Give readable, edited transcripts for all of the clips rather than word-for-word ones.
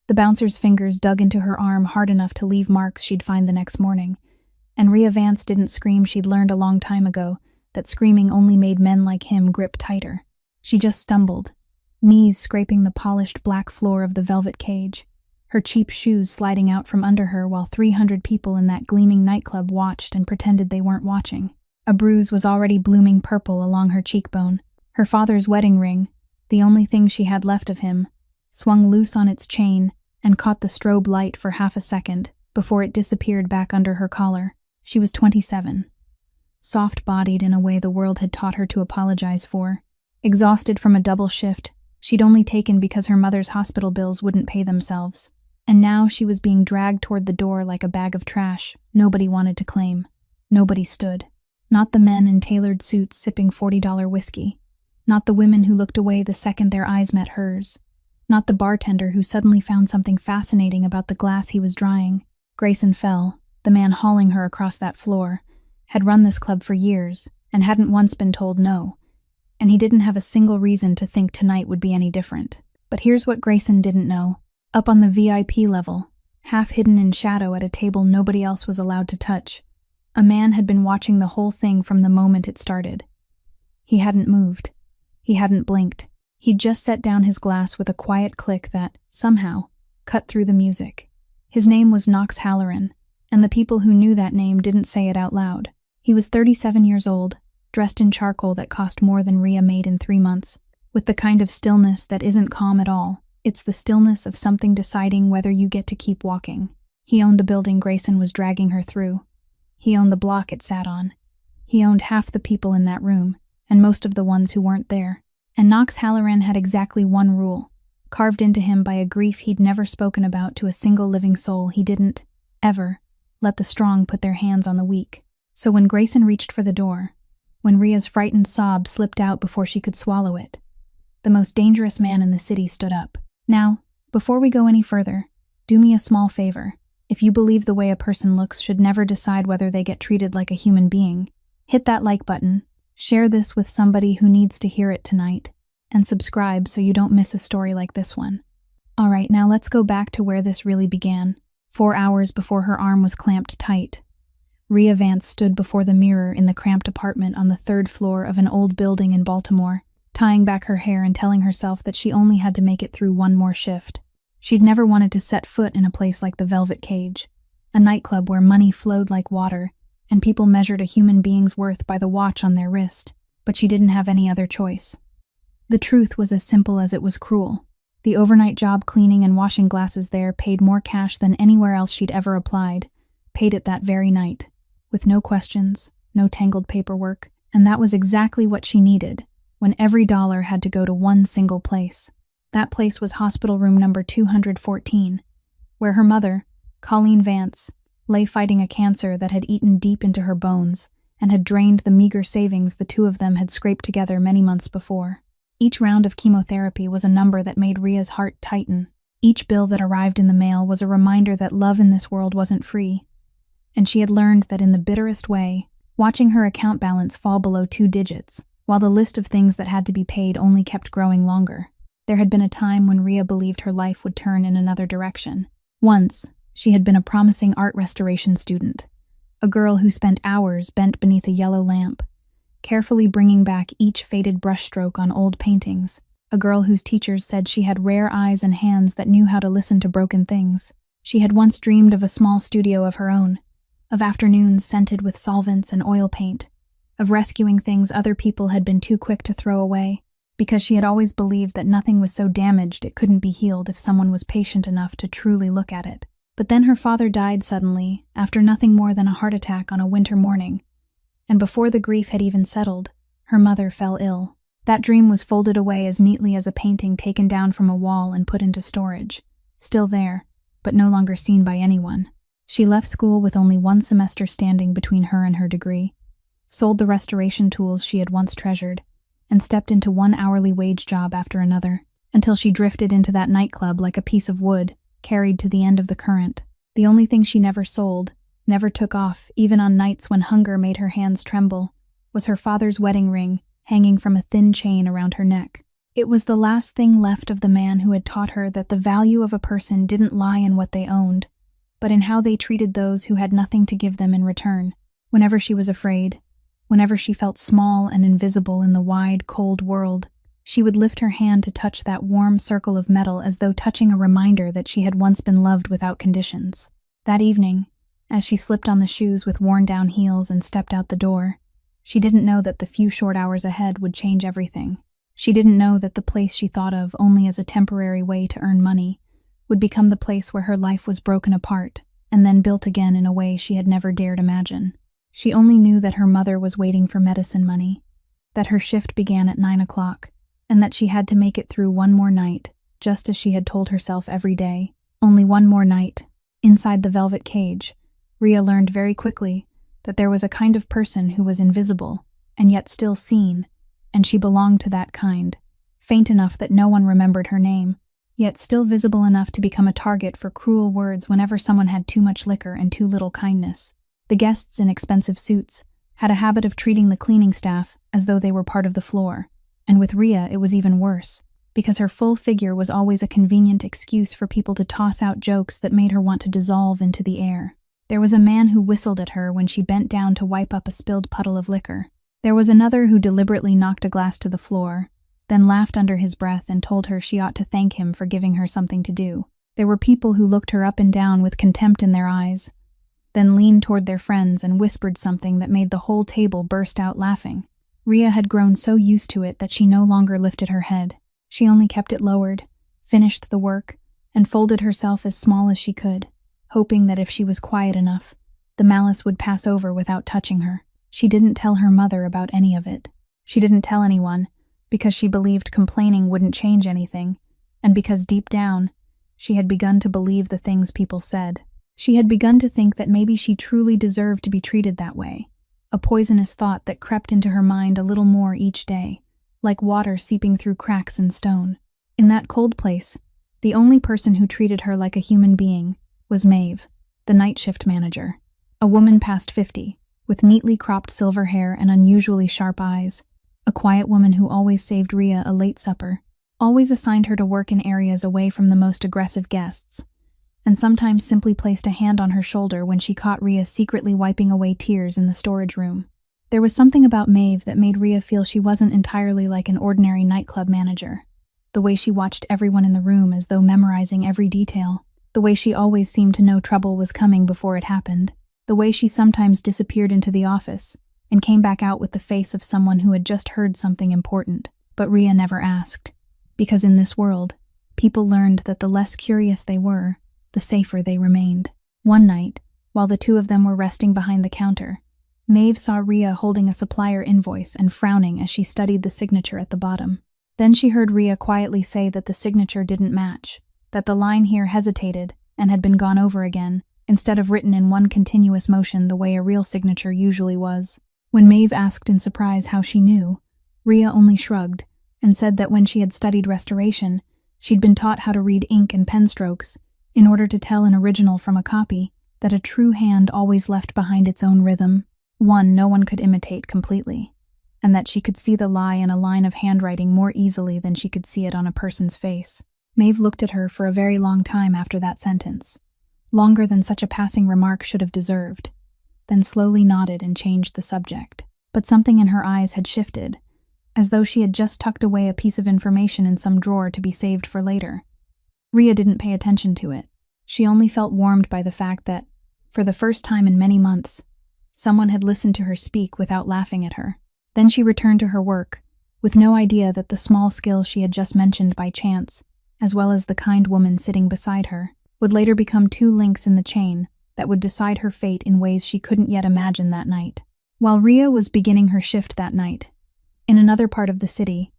The bouncer's fingers dug into her arm hard enough to leave marks she'd find the next morning. And Rhea Vance didn't scream she'd learned a long time ago, that screaming only made men like him grip tighter. She just stumbled, knees scraping the polished black floor of the velvet cage, her cheap shoes sliding out from under her while 300 people in that gleaming nightclub watched and pretended they weren't watching. A bruise was already blooming purple along her cheekbone. Her father's wedding ring, the only thing she had left of him, swung loose on its chain and caught the strobe light for half a second before it disappeared back under her collar. She was 27. Soft-bodied in a way the world had taught her to apologize for. Exhausted from a double shift she'd only taken because her mother's hospital bills wouldn't pay themselves. And now she was being dragged toward the door like a bag of trash nobody wanted to claim. Nobody stood. Not the men in tailored suits sipping $40 whiskey. Not the women who looked away the second their eyes met hers. Not the bartender who suddenly found something fascinating about the glass he was drying. Grayson Fell, the man hauling her across that floor, had run this club for years and hadn't once been told no, and he didn't have a single reason to think tonight would be any different. But here's what Grayson didn't know. Up on the VIP level, half hidden in shadow at a table nobody else was allowed to touch, a man had been watching the whole thing from the moment it started. He hadn't moved. He hadn't blinked. He'd just set down his glass with a quiet click that, somehow, cut through the music. His name was Knox Halloran, and the people who knew that name didn't say it out loud. He was 37 years old, dressed in charcoal that cost more than Rhea made in 3 months, with the kind of stillness that isn't calm at all. It's the stillness of something deciding whether you get to keep walking. He owned the building Grayson was dragging her through. He owned the block it sat on. He owned half the people in that room, and most of the ones who weren't there. And Knox Halloran had exactly one rule, carved into him by a grief he'd never spoken about to a single living soul. He didn't, ever, let the strong put their hands on the weak. So when Grayson reached for the door, when Rhea's frightened sob slipped out before she could swallow it, the most dangerous man in the city stood up. Now, before we go any further, do me a small favor. If you believe the way a person looks should never decide whether they get treated like a human being, hit that like button, share this with somebody who needs to hear it tonight, and subscribe so you don't miss a story like this one. Alright, now let's go back to where this really began. 4 hours before her arm was clamped tight, Rhea Vance stood before the mirror in the cramped apartment on the 3rd floor of an old building in Baltimore, tying back her hair and telling herself that she only had to make it through one more shift. She'd never wanted to set foot in a place like the Velvet Cage, a nightclub where money flowed like water, and people measured a human being's worth by the watch on their wrist, but she didn't have any other choice. The truth was as simple as it was cruel. The overnight job cleaning and washing glasses there paid more cash than anywhere else she'd ever applied, paid it that very night, with no questions, no tangled paperwork, and that was exactly what she needed, when every dollar had to go to one single place. That place was hospital room number 214, where her mother, Colleen Vance, lay fighting a cancer that had eaten deep into her bones and had drained the meager savings the two of them had scraped together many months before. Each round of chemotherapy was a number that made Rhea's heart tighten. Each bill that arrived in the mail was a reminder that love in this world wasn't free. And she had learned that in the bitterest way, watching her account balance fall below 2 digits, while the list of things that had to be paid only kept growing longer. There had been a time when Rhea believed her life would turn in another direction. Once, she had been a promising art restoration student, a girl who spent hours bent beneath a yellow lamp, carefully bringing back each faded brushstroke on old paintings, a girl whose teachers said she had rare eyes and hands that knew how to listen to broken things. She had once dreamed of a small studio of her own, of afternoons scented with solvents and oil paint, of rescuing things other people had been too quick to throw away, because she had always believed that nothing was so damaged it couldn't be healed if someone was patient enough to truly look at it. But then her father died suddenly, after nothing more than a heart attack on a winter morning, and before the grief had even settled, her mother fell ill. That dream was folded away as neatly as a painting taken down from a wall and put into storage, still there, but no longer seen by anyone. She left school with only 1 semester standing between her and her degree, sold the restoration tools she had once treasured, and stepped into one hourly wage job after another, until she drifted into that nightclub like a piece of wood, carried to the end of the current. The only thing she never sold, never took off, even on nights when hunger made her hands tremble, was her father's wedding ring hanging from a thin chain around her neck. It was the last thing left of the man who had taught her that the value of a person didn't lie in what they owned, but in how they treated those who had nothing to give them in return. Whenever she was afraid, whenever she felt small and invisible in the wide, cold world, she would lift her hand to touch that warm circle of metal as though touching a reminder that she had once been loved without conditions. That evening, as she slipped on the shoes with worn-down heels and stepped out the door, she didn't know that the few short hours ahead would change everything. She didn't know that the place she thought of only as a temporary way to earn money would become the place where her life was broken apart and then built again in a way she had never dared imagine. She only knew that her mother was waiting for medicine money, that her shift began at 9 o'clock, and that she had to make it through one more night, just as she had told herself every day. Only one more night. Inside the velvet cage, Rhea learned very quickly that there was a kind of person who was invisible, and yet still seen, and she belonged to that kind, faint enough that no one remembered her name, yet still visible enough to become a target for cruel words whenever someone had too much liquor and too little kindness. The guests in expensive suits had a habit of treating the cleaning staff as though they were part of the floor, and with Rhea it was even worse, because her full figure was always a convenient excuse for people to toss out jokes that made her want to dissolve into the air. There was a man who whistled at her when she bent down to wipe up a spilled puddle of liquor. There was another who deliberately knocked a glass to the floor, then laughed under his breath and told her she ought to thank him for giving her something to do. There were people who looked her up and down with contempt in their eyes, then leaned toward their friends and whispered something that made the whole table burst out laughing. Rhea had grown so used to it that she no longer lifted her head. She only kept it lowered, finished the work, and folded herself as small as she could, hoping that if she was quiet enough, the malice would pass over without touching her. She didn't tell her mother about any of it. She didn't tell anyone, because she believed complaining wouldn't change anything, and because deep down, she had begun to believe the things people said. She had begun to think that maybe she truly deserved to be treated that way, a poisonous thought that crept into her mind a little more each day, like water seeping through cracks in stone. In that cold place, the only person who treated her like a human being was Maeve, the night shift manager, a woman past 50, with neatly cropped silver hair and unusually sharp eyes, a quiet woman who always saved Rhea a late supper, always assigned her to work in areas away from the most aggressive guests, and sometimes simply placed a hand on her shoulder when she caught Rhea secretly wiping away tears in the storage room. There was something about Maeve that made Rhea feel she wasn't entirely like an ordinary nightclub manager. The way she watched everyone in the room as though memorizing every detail, the way she always seemed to know trouble was coming before it happened, the way she sometimes disappeared into the office and came back out with the face of someone who had just heard something important. But Rhea never asked, because in this world, people learned that the less curious they were, the safer they remained. One night, while the two of them were resting behind the counter, Maeve saw Rhea holding a supplier invoice and frowning as she studied the signature at the bottom. Then she heard Rhea quietly say that the signature didn't match, that the line here hesitated and had been gone over again, instead of written in one continuous motion the way a real signature usually was. When Maeve asked in surprise how she knew, Rhea only shrugged and said that when she had studied restoration, she'd been taught how to read ink and pen strokes in order to tell an original from a copy, that a true hand always left behind its own rhythm, one no one could imitate completely, and that she could see the lie in a line of handwriting more easily than she could see it on a person's face. Maeve looked at her for a very long time after that sentence, longer than such a passing remark should have deserved, then slowly nodded and changed the subject. But something in her eyes had shifted, as though she had just tucked away a piece of information in some drawer to be saved for later. Rhea didn't pay attention to it. She only felt warmed by the fact that, for the first time in many months, someone had listened to her speak without laughing at her. Then she returned to her work, with no idea that the small skill she had just mentioned by chance, as well as the kind woman sitting beside her, would later become two links in the chain that would decide her fate in ways she couldn't yet imagine that night. While Rhea was beginning her shift that night, in another part of the city,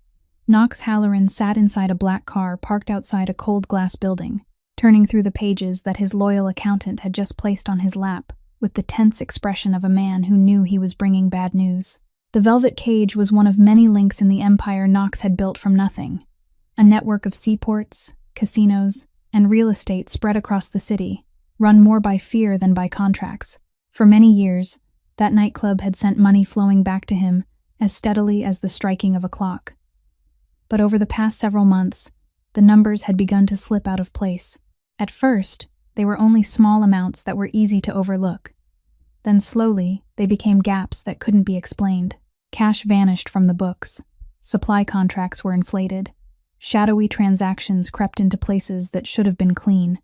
Knox Halloran sat inside a black car parked outside a cold glass building, turning through the pages that his loyal accountant had just placed on his lap, with the tense expression of a man who knew he was bringing bad news. The velvet cage was one of many links in the empire Knox had built from nothing, a network of seaports, casinos, and real estate spread across the city, run more by fear than by contracts. For many years, that nightclub had sent money flowing back to him as steadily as the striking of a clock. But over the past several months, the numbers had begun to slip out of place. At first, they were only small amounts that were easy to overlook. Then slowly, they became gaps that couldn't be explained. Cash vanished from the books. Supply contracts were inflated. Shadowy transactions crept into places that should have been clean.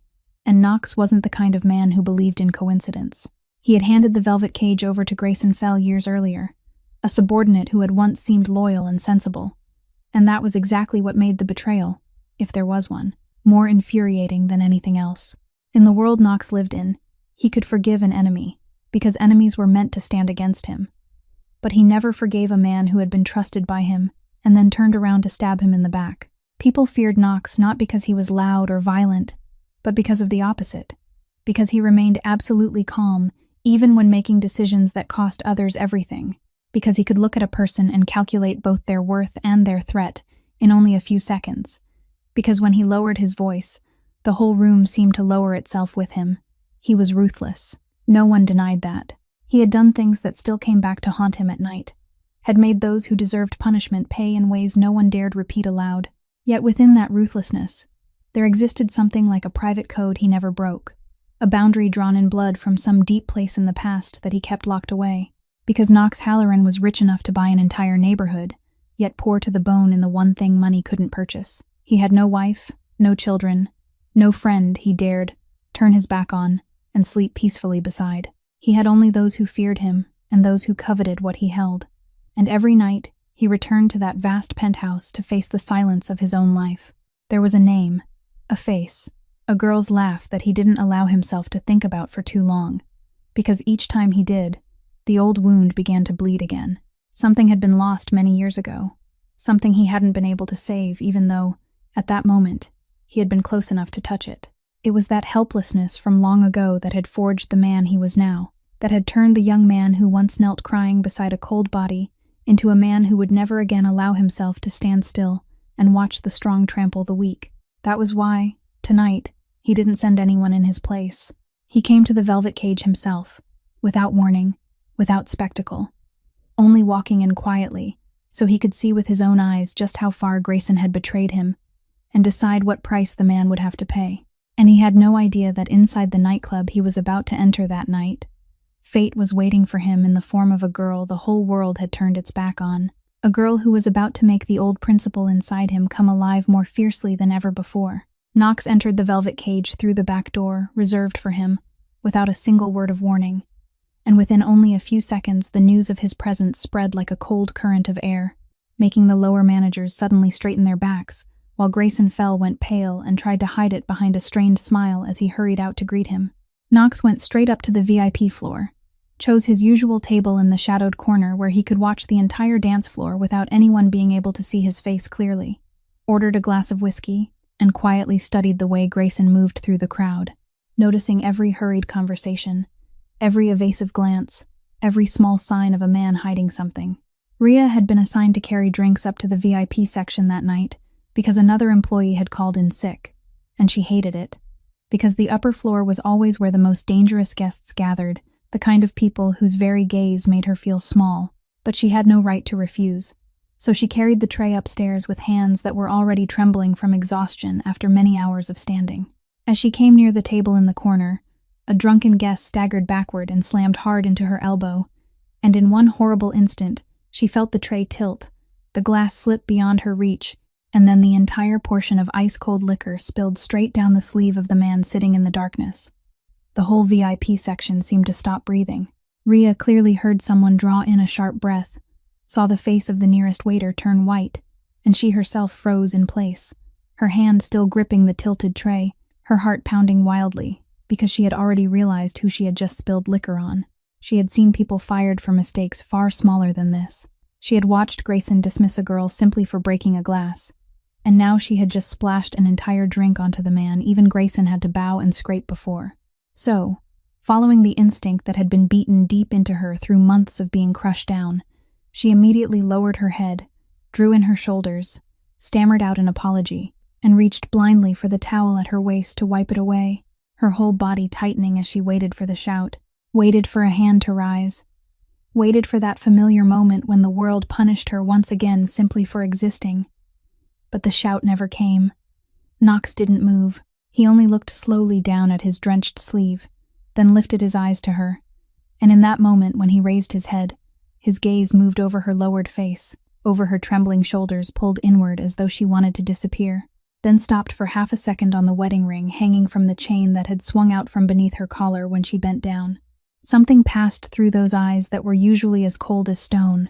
And Knox wasn't the kind of man who believed in coincidence. He had handed the velvet cage over to Grayson Fell years earlier, a subordinate who had once seemed loyal and sensible. And that was exactly what made the betrayal, if there was one, more infuriating than anything else. In the world Knox lived in, he could forgive an enemy, because enemies were meant to stand against him. But he never forgave a man who had been trusted by him and then turned around to stab him in the back. People feared Knox not because he was loud or violent, but because of the opposite, because he remained absolutely calm even when making decisions that cost others everything, because he could look at a person and calculate both their worth and their threat in only a few seconds, because when he lowered his voice, the whole room seemed to lower itself with him. He was ruthless. No one denied that. He had done things that still came back to haunt him at night, had made those who deserved punishment pay in ways no one dared repeat aloud. Yet within that ruthlessness, there existed something like a private code he never broke, a boundary drawn in blood from some deep place in the past that he kept locked away. Because Knox Halloran was rich enough to buy an entire neighborhood, yet poor to the bone in the one thing money couldn't purchase. He had no wife, no children, no friend he dared turn his back on and sleep peacefully beside. He had only those who feared him and those who coveted what he held. And every night, he returned to that vast penthouse to face the silence of his own life. There was a name, a face, a girl's laugh that he didn't allow himself to think about for too long, because each time he did, the old wound began to bleed again. Something had been lost many years ago, something he hadn't been able to save even though, at that moment, he had been close enough to touch it. It was that helplessness from long ago that had forged the man he was now, that had turned the young man who once knelt crying beside a cold body into a man who would never again allow himself to stand still and watch the strong trample the weak. That was why, tonight, he didn't send anyone in his place. He came to the velvet cage himself, without warning, without spectacle, only walking in quietly, so he could see with his own eyes just how far Grayson had betrayed him, and decide what price the man would have to pay. And he had no idea that inside the nightclub he was about to enter that night, fate was waiting for him in the form of a girl the whole world had turned its back on, a girl who was about to make the old principle inside him come alive more fiercely than ever before. Knox entered the velvet cage through the back door, reserved for him, without a single word of warning, and within only a few seconds the news of his presence spread like a cold current of air, making the lower managers suddenly straighten their backs, while Grayson Fell went pale and tried to hide it behind a strained smile as he hurried out to greet him. Knox went straight up to the VIP floor, chose his usual table in the shadowed corner where he could watch the entire dance floor without anyone being able to see his face clearly, ordered a glass of whiskey, and quietly studied the way Grayson moved through the crowd, noticing every hurried conversation, every evasive glance, every small sign of a man hiding something. Rhea had been assigned to carry drinks up to the VIP section that night because another employee had called in sick, and she hated it, because the upper floor was always where the most dangerous guests gathered, the kind of people whose very gaze made her feel small, but she had no right to refuse. So she carried the tray upstairs with hands that were already trembling from exhaustion after many hours of standing. As she came near the table in the corner, a drunken guest staggered backward and slammed hard into her elbow, and in one horrible instant, she felt the tray tilt, the glass slip beyond her reach, and then the entire portion of ice-cold liquor spilled straight down the sleeve of the man sitting in the darkness. The whole VIP section seemed to stop breathing. Rhea clearly heard someone draw in a sharp breath, saw the face of the nearest waiter turn white, and she herself froze in place, her hand still gripping the tilted tray, her heart pounding wildly, because she had already realized who she had just spilled liquor on. She had seen people fired for mistakes far smaller than this. She had watched Grayson dismiss a girl simply for breaking a glass, and now she had just splashed an entire drink onto the man even Grayson had to bow and scrape before. So, following the instinct that had been beaten deep into her through months of being crushed down, she immediately lowered her head, drew in her shoulders, stammered out an apology, and reached blindly for the towel at her waist to wipe it away, her whole body tightening as she waited for the shout, waited for a hand to rise, waited for that familiar moment when the world punished her once again simply for existing. but the shout never came. Knox didn't move. He only looked slowly down at his drenched sleeve, then lifted his eyes to her. And in that moment, when he raised his head, his gaze moved over her lowered face, over her trembling shoulders pulled inward as though she wanted to disappear, then stopped for half a second on the wedding ring hanging from the chain that had swung out from beneath her collar when she bent down. Something passed through those eyes that were usually as cold as stone.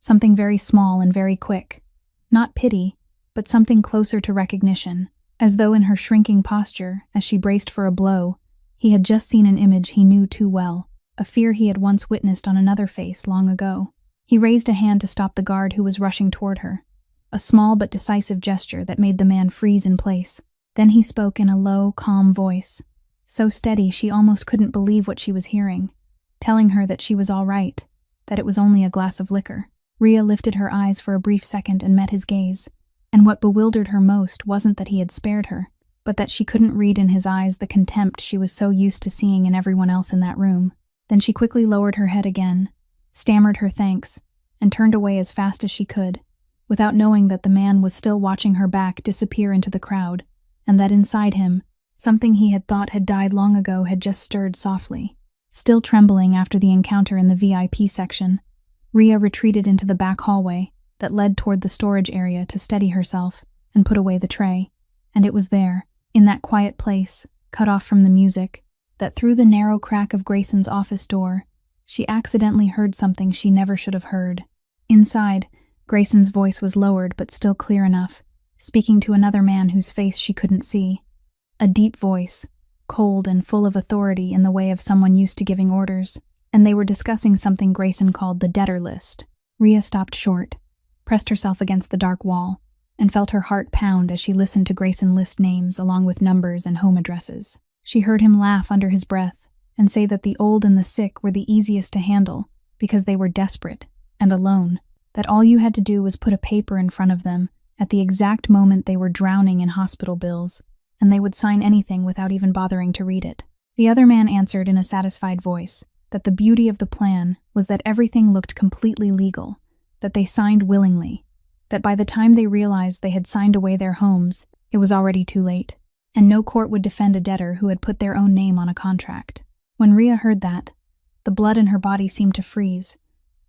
Something very small and very quick. Not pity, but something closer to recognition, as though in her shrinking posture, as she braced for a blow, he had just seen an image he knew too well, a fear he had once witnessed on another face long ago. He raised a hand to stop the guard who was rushing toward her, a small but decisive gesture that made the man freeze in place. Then he spoke in a low, calm voice, so steady she almost couldn't believe what she was hearing, telling her that she was all right, that it was only a glass of liquor. Rhea lifted her eyes for a brief second and met his gaze, and what bewildered her most wasn't that he had spared her, but that she couldn't read in his eyes the contempt she was so used to seeing in everyone else in that room. Then she quickly lowered her head again, stammered her thanks, and turned away as fast as she could, without knowing that the man was still watching her back disappear into the crowd, and that inside him, something he had thought had died long ago had just stirred softly. Still trembling after the encounter in the VIP section, Rhea retreated into the back hallway that led toward the storage area to steady herself and put away the tray. And it was there, in that quiet place, cut off from the music, that through the narrow crack of Grayson's office door, she accidentally heard something she never should have heard. Inside, Grayson's voice was lowered but still clear enough, speaking to another man whose face she couldn't see. A deep voice, cold and full of authority in the way of someone used to giving orders, and they were discussing something Grayson called the debtor list. Rhea stopped short, pressed herself against the dark wall, and felt her heart pound as she listened to Grayson list names along with numbers and home addresses. She heard him laugh under his breath and say that the old and the sick were the easiest to handle because they were desperate and alone, that all you had to do was put a paper in front of them at the exact moment they were drowning in hospital bills, and they would sign anything without even bothering to read it. The other man answered in a satisfied voice that the beauty of the plan was that everything looked completely legal, that they signed willingly, that by the time they realized they had signed away their homes, it was already too late, and no court would defend a debtor who had put their own name on a contract. When Rhea heard that, the blood in her body seemed to freeze,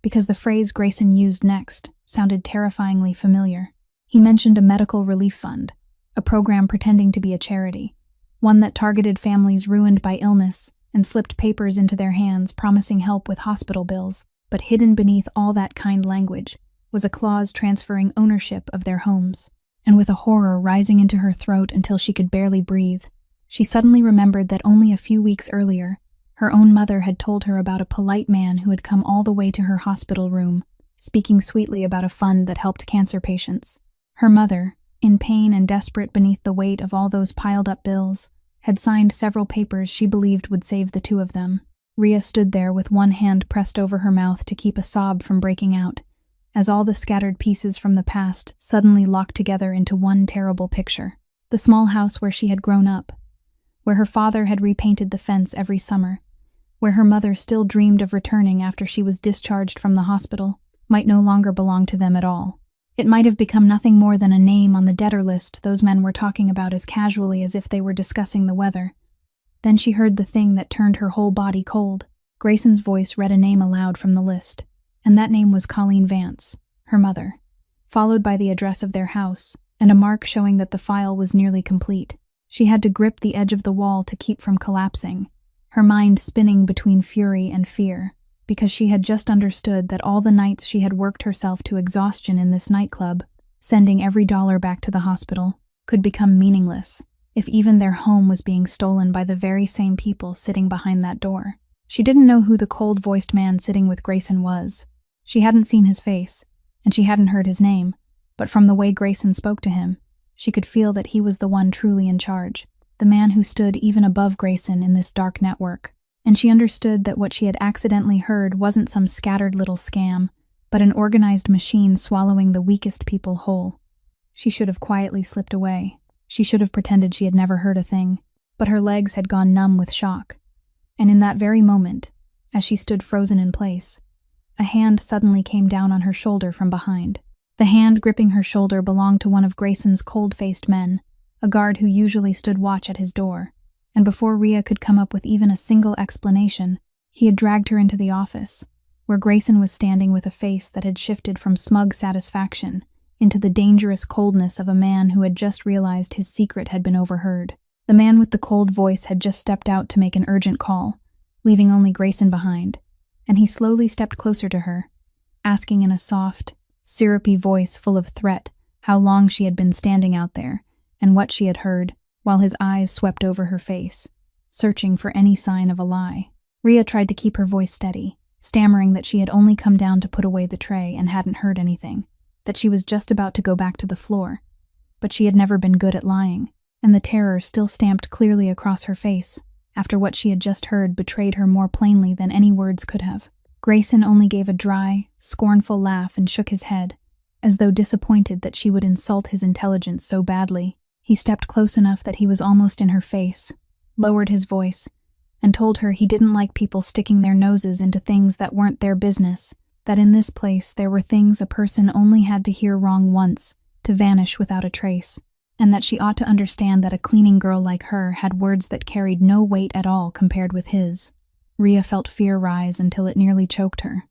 because the phrase Grayson used next sounded terrifyingly familiar. He mentioned a medical relief fund, a program pretending to be a charity, one that targeted families ruined by illness and slipped papers into their hands promising help with hospital bills, but hidden beneath all that kind language was a clause transferring ownership of their homes. And with a horror rising into her throat until she could barely breathe, she suddenly remembered that only a few weeks earlier, her own mother had told her about a polite man who had come all the way to her hospital room, speaking sweetly about a fund that helped cancer patients. Her mother, in pain and desperate beneath the weight of all those piled-up bills, had signed several papers she believed would save the two of them. Rhea stood there with one hand pressed over her mouth to keep a sob from breaking out, as all the scattered pieces from the past suddenly locked together into one terrible picture. The small house where she had grown up, where her father had repainted the fence every summer, where her mother still dreamed of returning after she was discharged from the hospital, might no longer belong to them at all. It might have become nothing more than a name on the debtor list those men were talking about as casually as if they were discussing the weather. Then she heard the thing that turned her whole body cold. Grayson's voice read a name aloud from the list, and that name was Colleen Vance, her mother, followed by the address of their house, and a mark showing that the file was nearly complete. She had to grip the edge of the wall to keep from collapsing, her mind spinning between fury and fear, because she had just understood that all the nights she had worked herself to exhaustion in this nightclub, sending every dollar back to the hospital, could become meaningless if even their home was being stolen by the very same people sitting behind that door. She didn't know who the cold-voiced man sitting with Grayson was. She hadn't seen his face, and she hadn't heard his name, but from the way Grayson spoke to him, she could feel that he was the one truly in charge, the man who stood even above Grayson in this dark network. And she understood that what she had accidentally heard wasn't some scattered little scam, but an organized machine swallowing the weakest people whole. She should have quietly slipped away. She should have pretended she had never heard a thing, but her legs had gone numb with shock. And in that very moment, as she stood frozen in place, a hand suddenly came down on her shoulder from behind. The hand gripping her shoulder belonged to one of Grayson's cold-faced men, a guard who usually stood watch at his door, and before Rhea could come up with even a single explanation, he had dragged her into the office, where Grayson was standing with a face that had shifted from smug satisfaction into the dangerous coldness of a man who had just realized his secret had been overheard. The man with the cold voice had just stepped out to make an urgent call, leaving only Grayson behind, and he slowly stepped closer to her, asking in a soft, syrupy voice full of threat how long she had been standing out there and what she had heard, while his eyes swept over her face, searching for any sign of a lie. Rhea tried to keep her voice steady, stammering that she had only come down to put away the tray and hadn't heard anything, that she was just about to go back to the floor. But she had never been good at lying, and the terror still stamped clearly across her face, after what she had just heard betrayed her more plainly than any words could have. Grayson only gave a dry, scornful laugh and shook his head, as though disappointed that she would insult his intelligence so badly. He stepped close enough that he was almost in her face, lowered his voice, and told her he didn't like people sticking their noses into things that weren't their business, that in this place there were things a person only had to hear wrong once to vanish without a trace, and that she ought to understand that a cleaning girl like her had words that carried no weight at all compared with his. Rhea felt fear rise until it nearly choked her.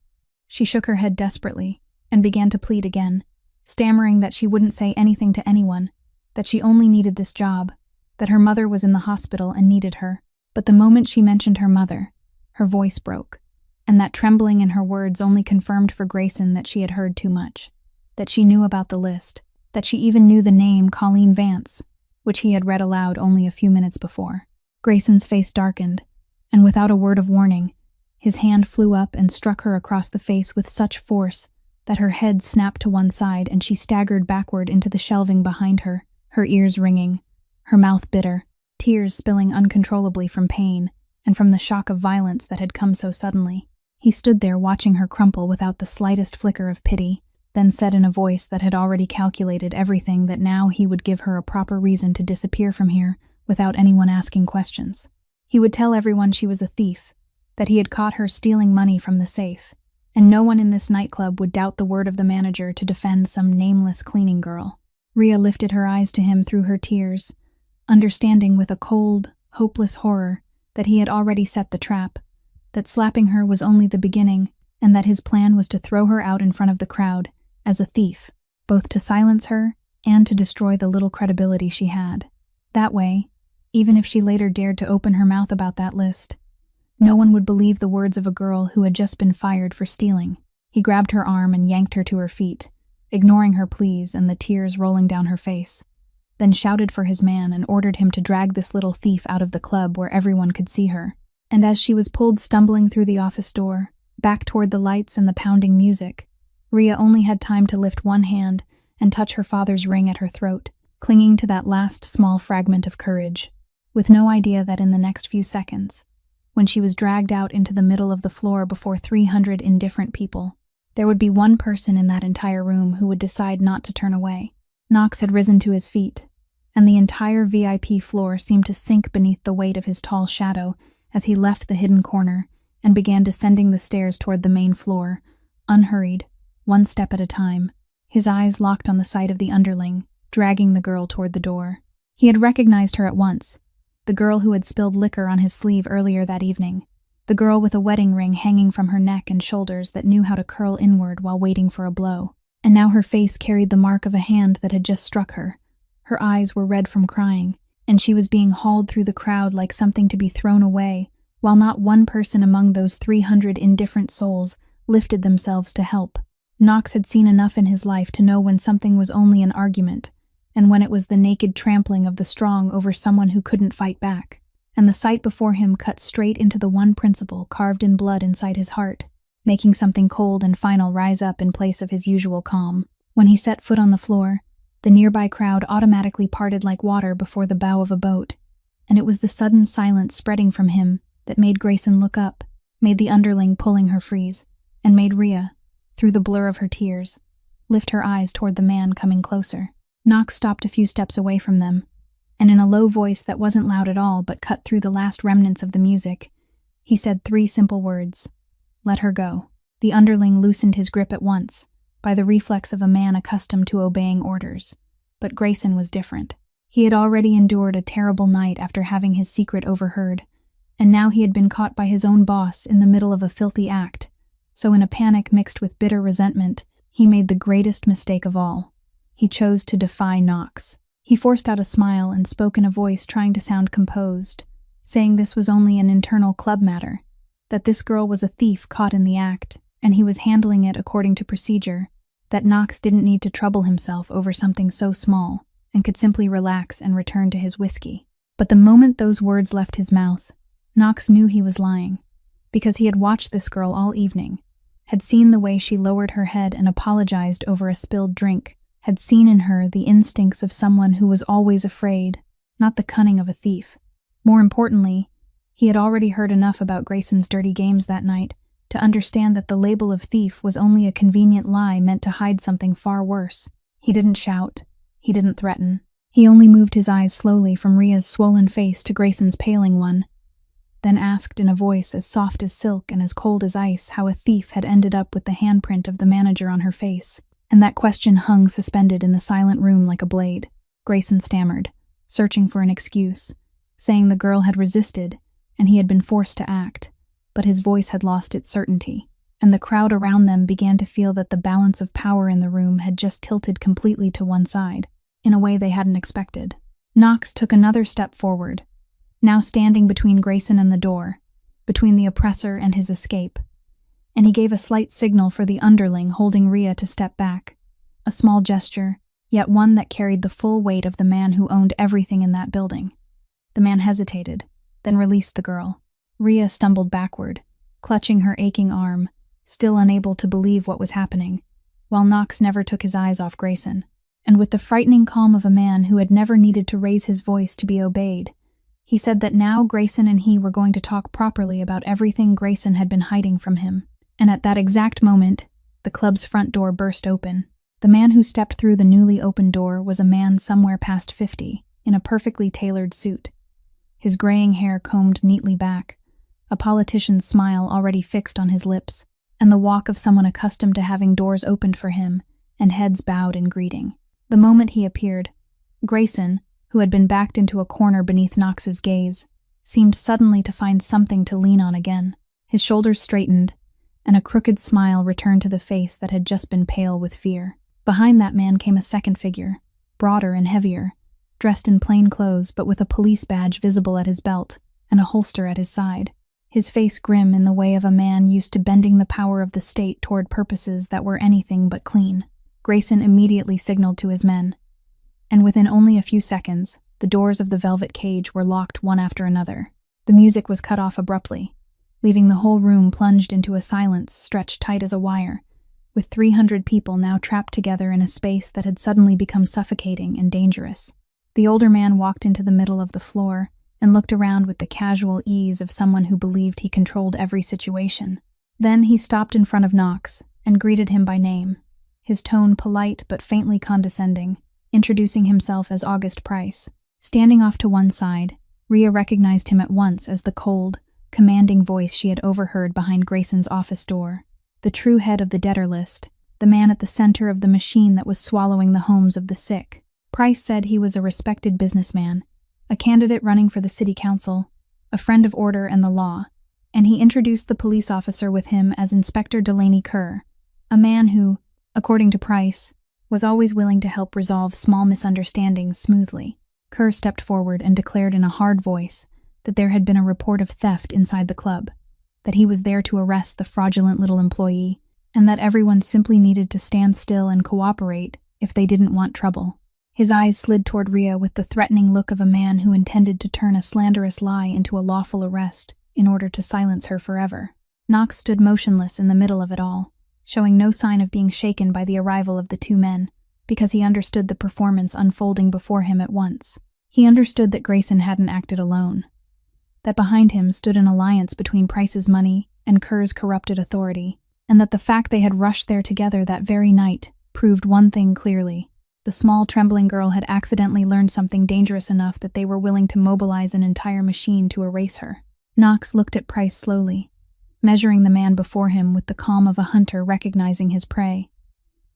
She shook her head desperately and began to plead again, stammering that she wouldn't say anything to anyone, that she only needed this job, that her mother was in the hospital and needed her. But the moment she mentioned her mother, her voice broke, and that trembling in her words only confirmed for Grayson that she had heard too much, that she knew about the list, that she even knew the name Colleen Vance, which he had read aloud only a few minutes before. Grayson's face darkened, and without a word of warning, his hand flew up and struck her across the face with such force that her head snapped to one side and she staggered backward into the shelving behind her, her ears ringing, her mouth bitter, tears spilling uncontrollably from pain and from the shock of violence that had come so suddenly. He stood there watching her crumple without the slightest flicker of pity, then said in a voice that had already calculated everything that now he would give her a proper reason to disappear from here without anyone asking questions. He would tell everyone she was a thief, that he had caught her stealing money from the safe, and no one in this nightclub would doubt the word of the manager to defend some nameless cleaning girl. Rhea lifted her eyes to him through her tears, understanding with a cold, hopeless horror that he had already set the trap, that slapping her was only the beginning, and that his plan was to throw her out in front of the crowd as a thief, both to silence her and to destroy the little credibility she had. That way, even if she later dared to open her mouth about that list, no one would believe the words of a girl who had just been fired for stealing. He grabbed her arm and yanked her to her feet, ignoring her pleas and the tears rolling down her face, then shouted for his man and ordered him to drag this little thief out of the club where everyone could see her. And as she was pulled stumbling through the office door, back toward the lights and the pounding music, Rhea only had time to lift one hand and touch her father's ring at her throat, clinging to that last small fragment of courage, with no idea that in the next few seconds, when she was dragged out into the middle of the floor before 300 indifferent people, there would be one person in that entire room who would decide not to turn away. Knox had risen to his feet, and the entire VIP floor seemed to sink beneath the weight of his tall shadow as he left the hidden corner and began descending the stairs toward the main floor, unhurried, one step at a time, his eyes locked on the sight of the underling, dragging the girl toward the door. He had recognized her at once, the girl who had spilled liquor on his sleeve earlier that evening, the girl with a wedding ring hanging from her neck and shoulders that knew how to curl inward while waiting for a blow. And now her face carried the mark of a hand that had just struck her. Her eyes were red from crying, and she was being hauled through the crowd like something to be thrown away, while not one person among those 300 indifferent souls lifted themselves to help. Knox had seen enough in his life to know when something was only an argument, and when it was the naked trampling of the strong over someone who couldn't fight back. And the sight before him cut straight into the one principle carved in blood inside his heart, making something cold and final rise up in place of his usual calm. When he set foot on the floor, the nearby crowd automatically parted like water before the bow of a boat, and it was the sudden silence spreading from him that made Grayson look up, made the underling pulling her freeze, and made Rhea, through the blur of her tears, lift her eyes toward the man coming closer. Knox stopped a few steps away from them, and in a low voice that wasn't loud at all but cut through the last remnants of the music, he said 3 simple words: "Let her go." The underling loosened his grip at once, by the reflex of a man accustomed to obeying orders. But Grayson was different. He had already endured a terrible night after having his secret overheard, and now he had been caught by his own boss in the middle of a filthy act. So in a panic mixed with bitter resentment, he made the greatest mistake of all. He chose to defy Knox. He forced out a smile and spoke in a voice trying to sound composed, saying this was only an internal club matter, that this girl was a thief caught in the act, and he was handling it according to procedure, that Knox didn't need to trouble himself over something so small, and could simply relax and return to his whiskey. But the moment those words left his mouth, Knox knew he was lying, because he had watched this girl all evening, had seen the way she lowered her head and apologized over a spilled drink, had seen in her the instincts of someone who was always afraid, not the cunning of a thief. More importantly, he had already heard enough about Grayson's dirty games that night to understand that the label of thief was only a convenient lie meant to hide something far worse. He didn't shout. He didn't threaten. He only moved his eyes slowly from Ria's swollen face to Grayson's paling one, then asked in a voice as soft as silk and as cold as ice how a thief had ended up with the handprint of the manager on her face. And that question hung suspended in the silent room like a blade. Grayson stammered, searching for an excuse, saying the girl had resisted and he had been forced to act, but his voice had lost its certainty, and the crowd around them began to feel that the balance of power in the room had just tilted completely to one side, in a way they hadn't expected. Knox took another step forward, now standing between Grayson and the door, between the oppressor and his escape, and he gave a slight signal for the underling holding Ria to step back, a small gesture, yet one that carried the full weight of the man who owned everything in that building. The man hesitated, then released the girl. Ria stumbled backward, clutching her aching arm, still unable to believe what was happening, while Knox never took his eyes off Grayson. And with the frightening calm of a man who had never needed to raise his voice to be obeyed, he said that now Grayson and he were going to talk properly about everything Grayson had been hiding from him. And at that exact moment, the club's front door burst open. The man who stepped through the newly opened door was a man somewhere past 50, in a perfectly tailored suit. His graying hair combed neatly back, a politician's smile already fixed on his lips, and the walk of someone accustomed to having doors opened for him and heads bowed in greeting. The moment he appeared, Grayson, who had been backed into a corner beneath Knox's gaze, seemed suddenly to find something to lean on again. His shoulders straightened, and a crooked smile returned to the face that had just been pale with fear. Behind that man came a second figure, broader and heavier, dressed in plain clothes but with a police badge visible at his belt and a holster at his side, his face grim in the way of a man used to bending the power of the state toward purposes that were anything but clean. Grayson immediately signaled to his men, and within only a few seconds, the doors of the velvet cage were locked one after another. The music was cut off abruptly, leaving the whole room plunged into a silence stretched tight as a wire, with 300 people now trapped together in a space that had suddenly become suffocating and dangerous. The older man walked into the middle of the floor and looked around with the casual ease of someone who believed he controlled every situation. Then he stopped in front of Knox and greeted him by name, his tone polite but faintly condescending, introducing himself as August Price. Standing off to one side, Ria recognized him at once as the cold, commanding voice she had overheard behind Grayson's office door, the true head of the debtor list, the man at the center of the machine that was swallowing the homes of the sick. Price said he was a respected businessman, a candidate running for the city council, a friend of order and the law, and he introduced the police officer with him as Inspector Delaney Kerr, a man who, according to Price, was always willing to help resolve small misunderstandings smoothly. Kerr stepped forward and declared in a hard voice that there had been a report of theft inside the club, that he was there to arrest the fraudulent little employee, and that everyone simply needed to stand still and cooperate if they didn't want trouble. His eyes slid toward Ria with the threatening look of a man who intended to turn a slanderous lie into a lawful arrest in order to silence her forever. Knox stood motionless in the middle of it all, showing no sign of being shaken by the arrival of the two men, because he understood the performance unfolding before him at once. He understood that Grayson hadn't acted alone, that behind him stood an alliance between Price's money and Kerr's corrupted authority, and that the fact they had rushed there together that very night proved one thing clearly. The small, trembling girl had accidentally learned something dangerous enough that they were willing to mobilize an entire machine to erase her. Knox looked at Price slowly, measuring the man before him with the calm of a hunter recognizing his prey.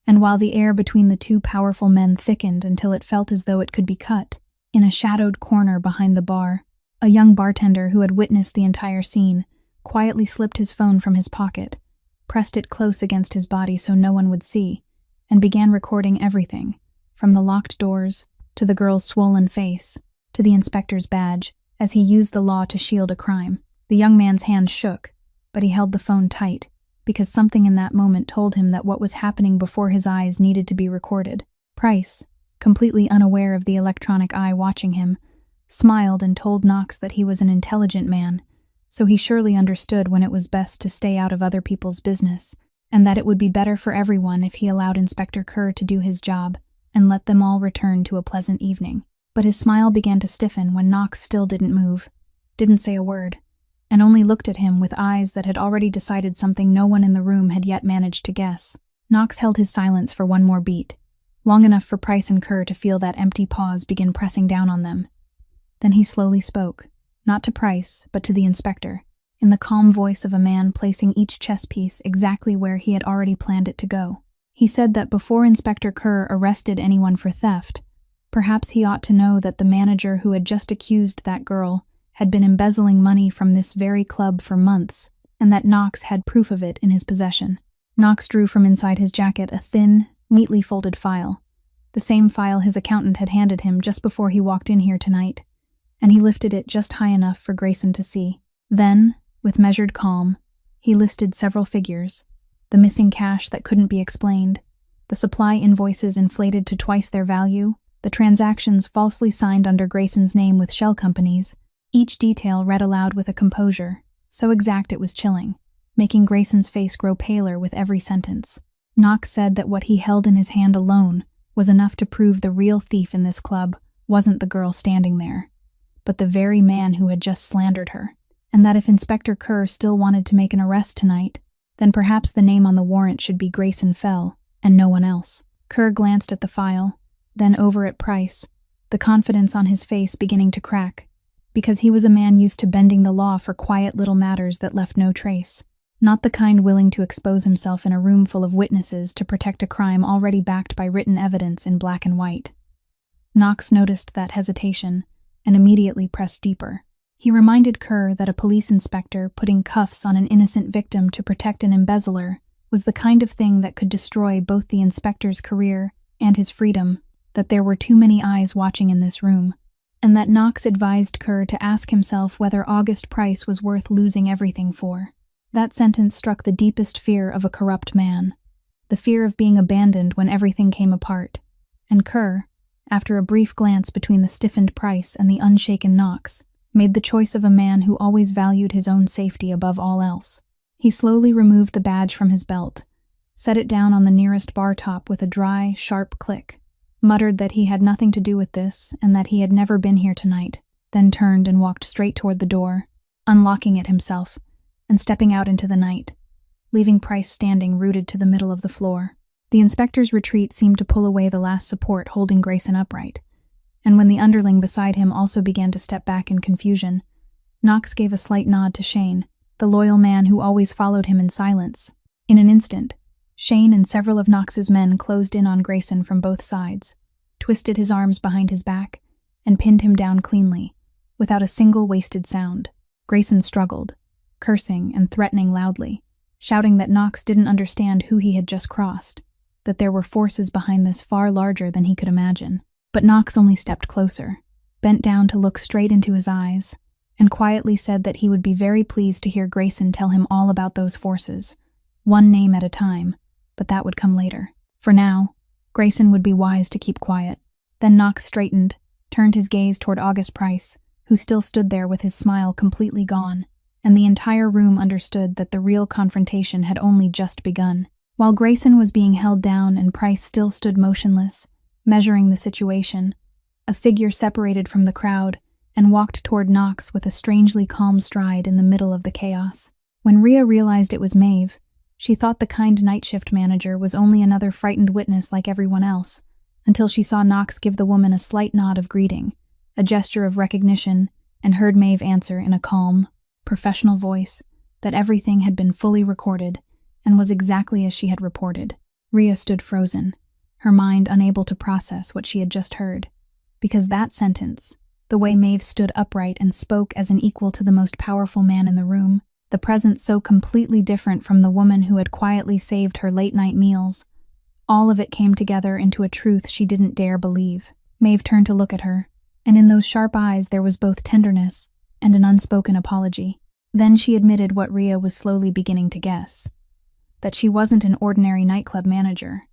And while the air between the two powerful men thickened until it felt as though it could be cut, in a shadowed corner behind the bar, a young bartender who had witnessed the entire scene quietly slipped his phone from his pocket, pressed it close against his body so no one would see, and began recording everything, from the locked doors, to the girl's swollen face, to the inspector's badge, as he used the law to shield a crime. The young man's hand shook, but he held the phone tight, because something in that moment told him that what was happening before his eyes needed to be recorded. Price, completely unaware of the electronic eye watching him, smiled and told Knox that he was an intelligent man, so he surely understood when it was best to stay out of other people's business, and that it would be better for everyone if he allowed Inspector Kerr to do his job and let them all return to a pleasant evening. But his smile began to stiffen when Knox still didn't move, didn't say a word, and only looked at him with eyes that had already decided something no one in the room had yet managed to guess. Knox held his silence for one more beat, long enough for Price and Kerr to feel that empty pause begin pressing down on them. Then he slowly spoke, not to Price, but to the inspector, in the calm voice of a man placing each chess piece exactly where he had already planned it to go. He said that before Inspector Kerr arrested anyone for theft, perhaps he ought to know that the manager who had just accused that girl had been embezzling money from this very club for months, and that Knox had proof of it in his possession. Knox drew from inside his jacket a thin, neatly folded file, the same file his accountant had handed him just before he walked in here tonight, and he lifted it just high enough for Grayson to see. Then, with measured calm, he listed several figures, the missing cash that couldn't be explained, the supply invoices inflated to twice their value, the transactions falsely signed under Grayson's name with shell companies, each detail read aloud with a composure, so exact it was chilling, making Grayson's face grow paler with every sentence. Knox said that what he held in his hand alone was enough to prove the real thief in this club wasn't the girl standing there, but the very man who had just slandered her, and that if Inspector Kerr still wanted to make an arrest tonight, then perhaps the name on the warrant should be Grayson Fell, and no one else. Kerr glanced at the file, then over at Price, the confidence on his face beginning to crack, because he was a man used to bending the law for quiet little matters that left no trace, not the kind willing to expose himself in a room full of witnesses to protect a crime already backed by written evidence in black and white. Knox noticed that hesitation and immediately pressed deeper. He reminded Kerr that a police inspector putting cuffs on an innocent victim to protect an embezzler was the kind of thing that could destroy both the inspector's career and his freedom, that there were too many eyes watching in this room, and that Knox advised Kerr to ask himself whether August Price was worth losing everything for. That sentence struck the deepest fear of a corrupt man, the fear of being abandoned when everything came apart, and Kerr, after a brief glance between the stiffened Price and the unshaken Knox, made the choice of a man who always valued his own safety above all else. He slowly removed the badge from his belt, set it down on the nearest bar top with a dry, sharp click, muttered that he had nothing to do with this and that he had never been here tonight, then turned and walked straight toward the door, unlocking it himself and stepping out into the night, leaving Price standing rooted to the middle of the floor. The inspector's retreat seemed to pull away the last support holding Grayson upright, and when the underling beside him also began to step back in confusion, Knox gave a slight nod to Shane, the loyal man who always followed him in silence. In an instant, Shane and several of Knox's men closed in on Grayson from both sides, twisted his arms behind his back, and pinned him down cleanly, without a single wasted sound. Grayson struggled, cursing and threatening loudly, shouting that Knox didn't understand who he had just crossed, that there were forces behind this far larger than he could imagine. But Knox only stepped closer, bent down to look straight into his eyes, and quietly said that he would be very pleased to hear Grayson tell him all about those forces, one name at a time, but that would come later. For now, Grayson would be wise to keep quiet. Then Knox straightened, turned his gaze toward August Price, who still stood there with his smile completely gone, and the entire room understood that the real confrontation had only just begun. While Grayson was being held down and Price still stood motionless, measuring the situation, a figure separated from the crowd and walked toward Knox with a strangely calm stride in the middle of the chaos. When Rhea realized it was Maeve, she thought the kind night shift manager was only another frightened witness like everyone else, until she saw Knox give the woman a slight nod of greeting, a gesture of recognition, and heard Maeve answer in a calm, professional voice that everything had been fully recorded and was exactly as she had reported. Rhea stood frozen, her mind unable to process what she had just heard. Because that sentence, the way Maeve stood upright and spoke as an equal to the most powerful man in the room, the presence so completely different from the woman who had quietly saved her late-night meals, all of it came together into a truth she didn't dare believe. Maeve turned to look at her, and in those sharp eyes there was both tenderness and an unspoken apology. Then she admitted what Rhea was slowly beginning to guess, that she wasn't an ordinary nightclub manager,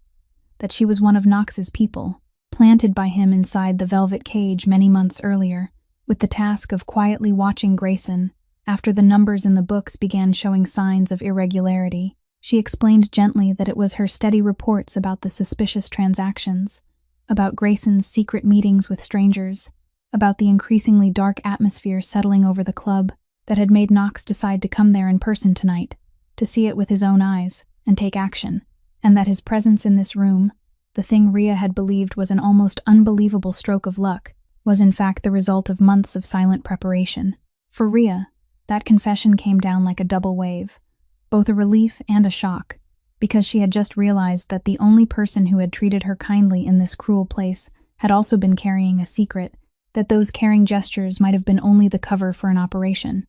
that she was one of Knox's people, planted by him inside the velvet cage many months earlier, with the task of quietly watching Grayson after the numbers in the books began showing signs of irregularity. She explained gently that it was her steady reports about the suspicious transactions, about Grayson's secret meetings with strangers, about the increasingly dark atmosphere settling over the club that had made Knox decide to come there in person tonight, to see it with his own eyes and take action, and that his presence in this room, the thing Rhea had believed was an almost unbelievable stroke of luck, was in fact the result of months of silent preparation. For Rhea, that confession came down like a double wave, both a relief and a shock, because she had just realized that the only person who had treated her kindly in this cruel place had also been carrying a secret, that those caring gestures might have been only the cover for an operation.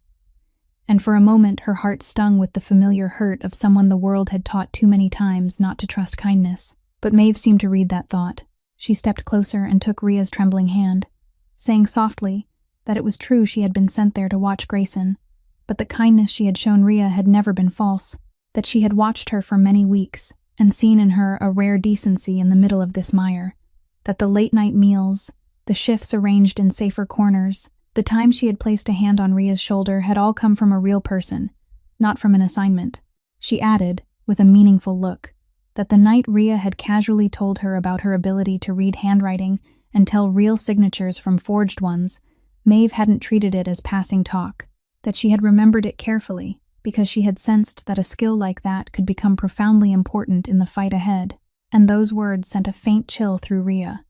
And for a moment her heart stung with the familiar hurt of someone the world had taught too many times not to trust kindness. But Maeve seemed to read that thought. She stepped closer and took Rhea's trembling hand, saying softly that it was true she had been sent there to watch Grayson, but the kindness she had shown Rhea had never been false, that she had watched her for many weeks and seen in her a rare decency in the middle of this mire, that the late-night meals, the shifts arranged in safer corners, the time she had placed a hand on Rhea's shoulder had all come from a real person, not from an assignment. She added, with a meaningful look, that the night Rhea had casually told her about her ability to read handwriting and tell real signatures from forged ones, Maeve hadn't treated it as passing talk, that she had remembered it carefully because she had sensed that a skill like that could become profoundly important in the fight ahead, and those words sent a faint chill through Rhea,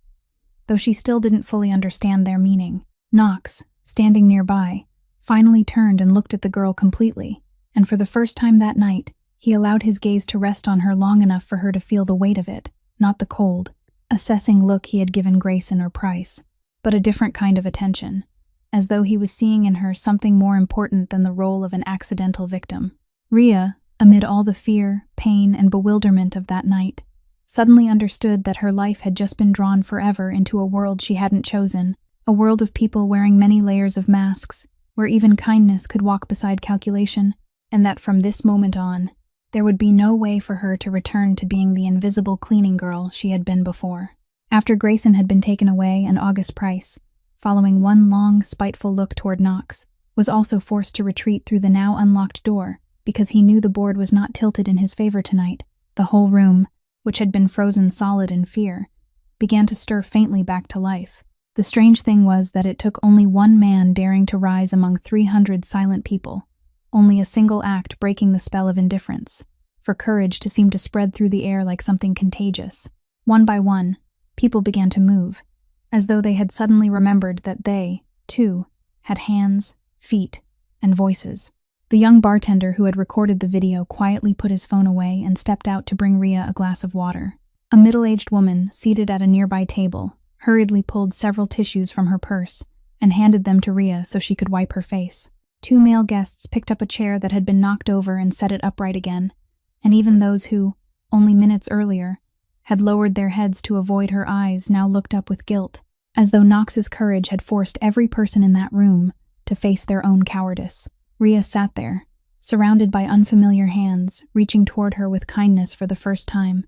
though she still didn't fully understand their meaning. Knox, standing nearby, finally turned and looked at the girl completely, and for the first time that night, he allowed his gaze to rest on her long enough for her to feel the weight of it, not the cold, assessing look he had given Grayson or Price, but a different kind of attention, as though he was seeing in her something more important than the role of an accidental victim. Rhea, amid all the fear, pain, and bewilderment of that night, suddenly understood that her life had just been drawn forever into a world she hadn't chosen, a world of people wearing many layers of masks, where even kindness could walk beside calculation, and that from this moment on, there would be no way for her to return to being the invisible cleaning girl she had been before. After Grayson had been taken away and August Price, following one long, spiteful look toward Knox, was also forced to retreat through the now unlocked door because he knew the board was not tilted in his favor tonight, the whole room, which had been frozen solid in fear, began to stir faintly back to life. The strange thing was that it took only one man daring to rise among 300 silent people, only a single act breaking the spell of indifference, for courage to seem to spread through the air like something contagious. One by one, people began to move, as though they had suddenly remembered that they, too, had hands, feet, and voices. The young bartender who had recorded the video quietly put his phone away and stepped out to bring Rhea a glass of water. A middle-aged woman, seated at a nearby table, hurriedly pulled several tissues from her purse and handed them to Rhea so she could wipe her face. Two male guests picked up a chair that had been knocked over and set it upright again, and even those who, only minutes earlier, had lowered their heads to avoid her eyes now looked up with guilt, as though Knox's courage had forced every person in that room to face their own cowardice. Rhea sat there, surrounded by unfamiliar hands, reaching toward her with kindness for the first time,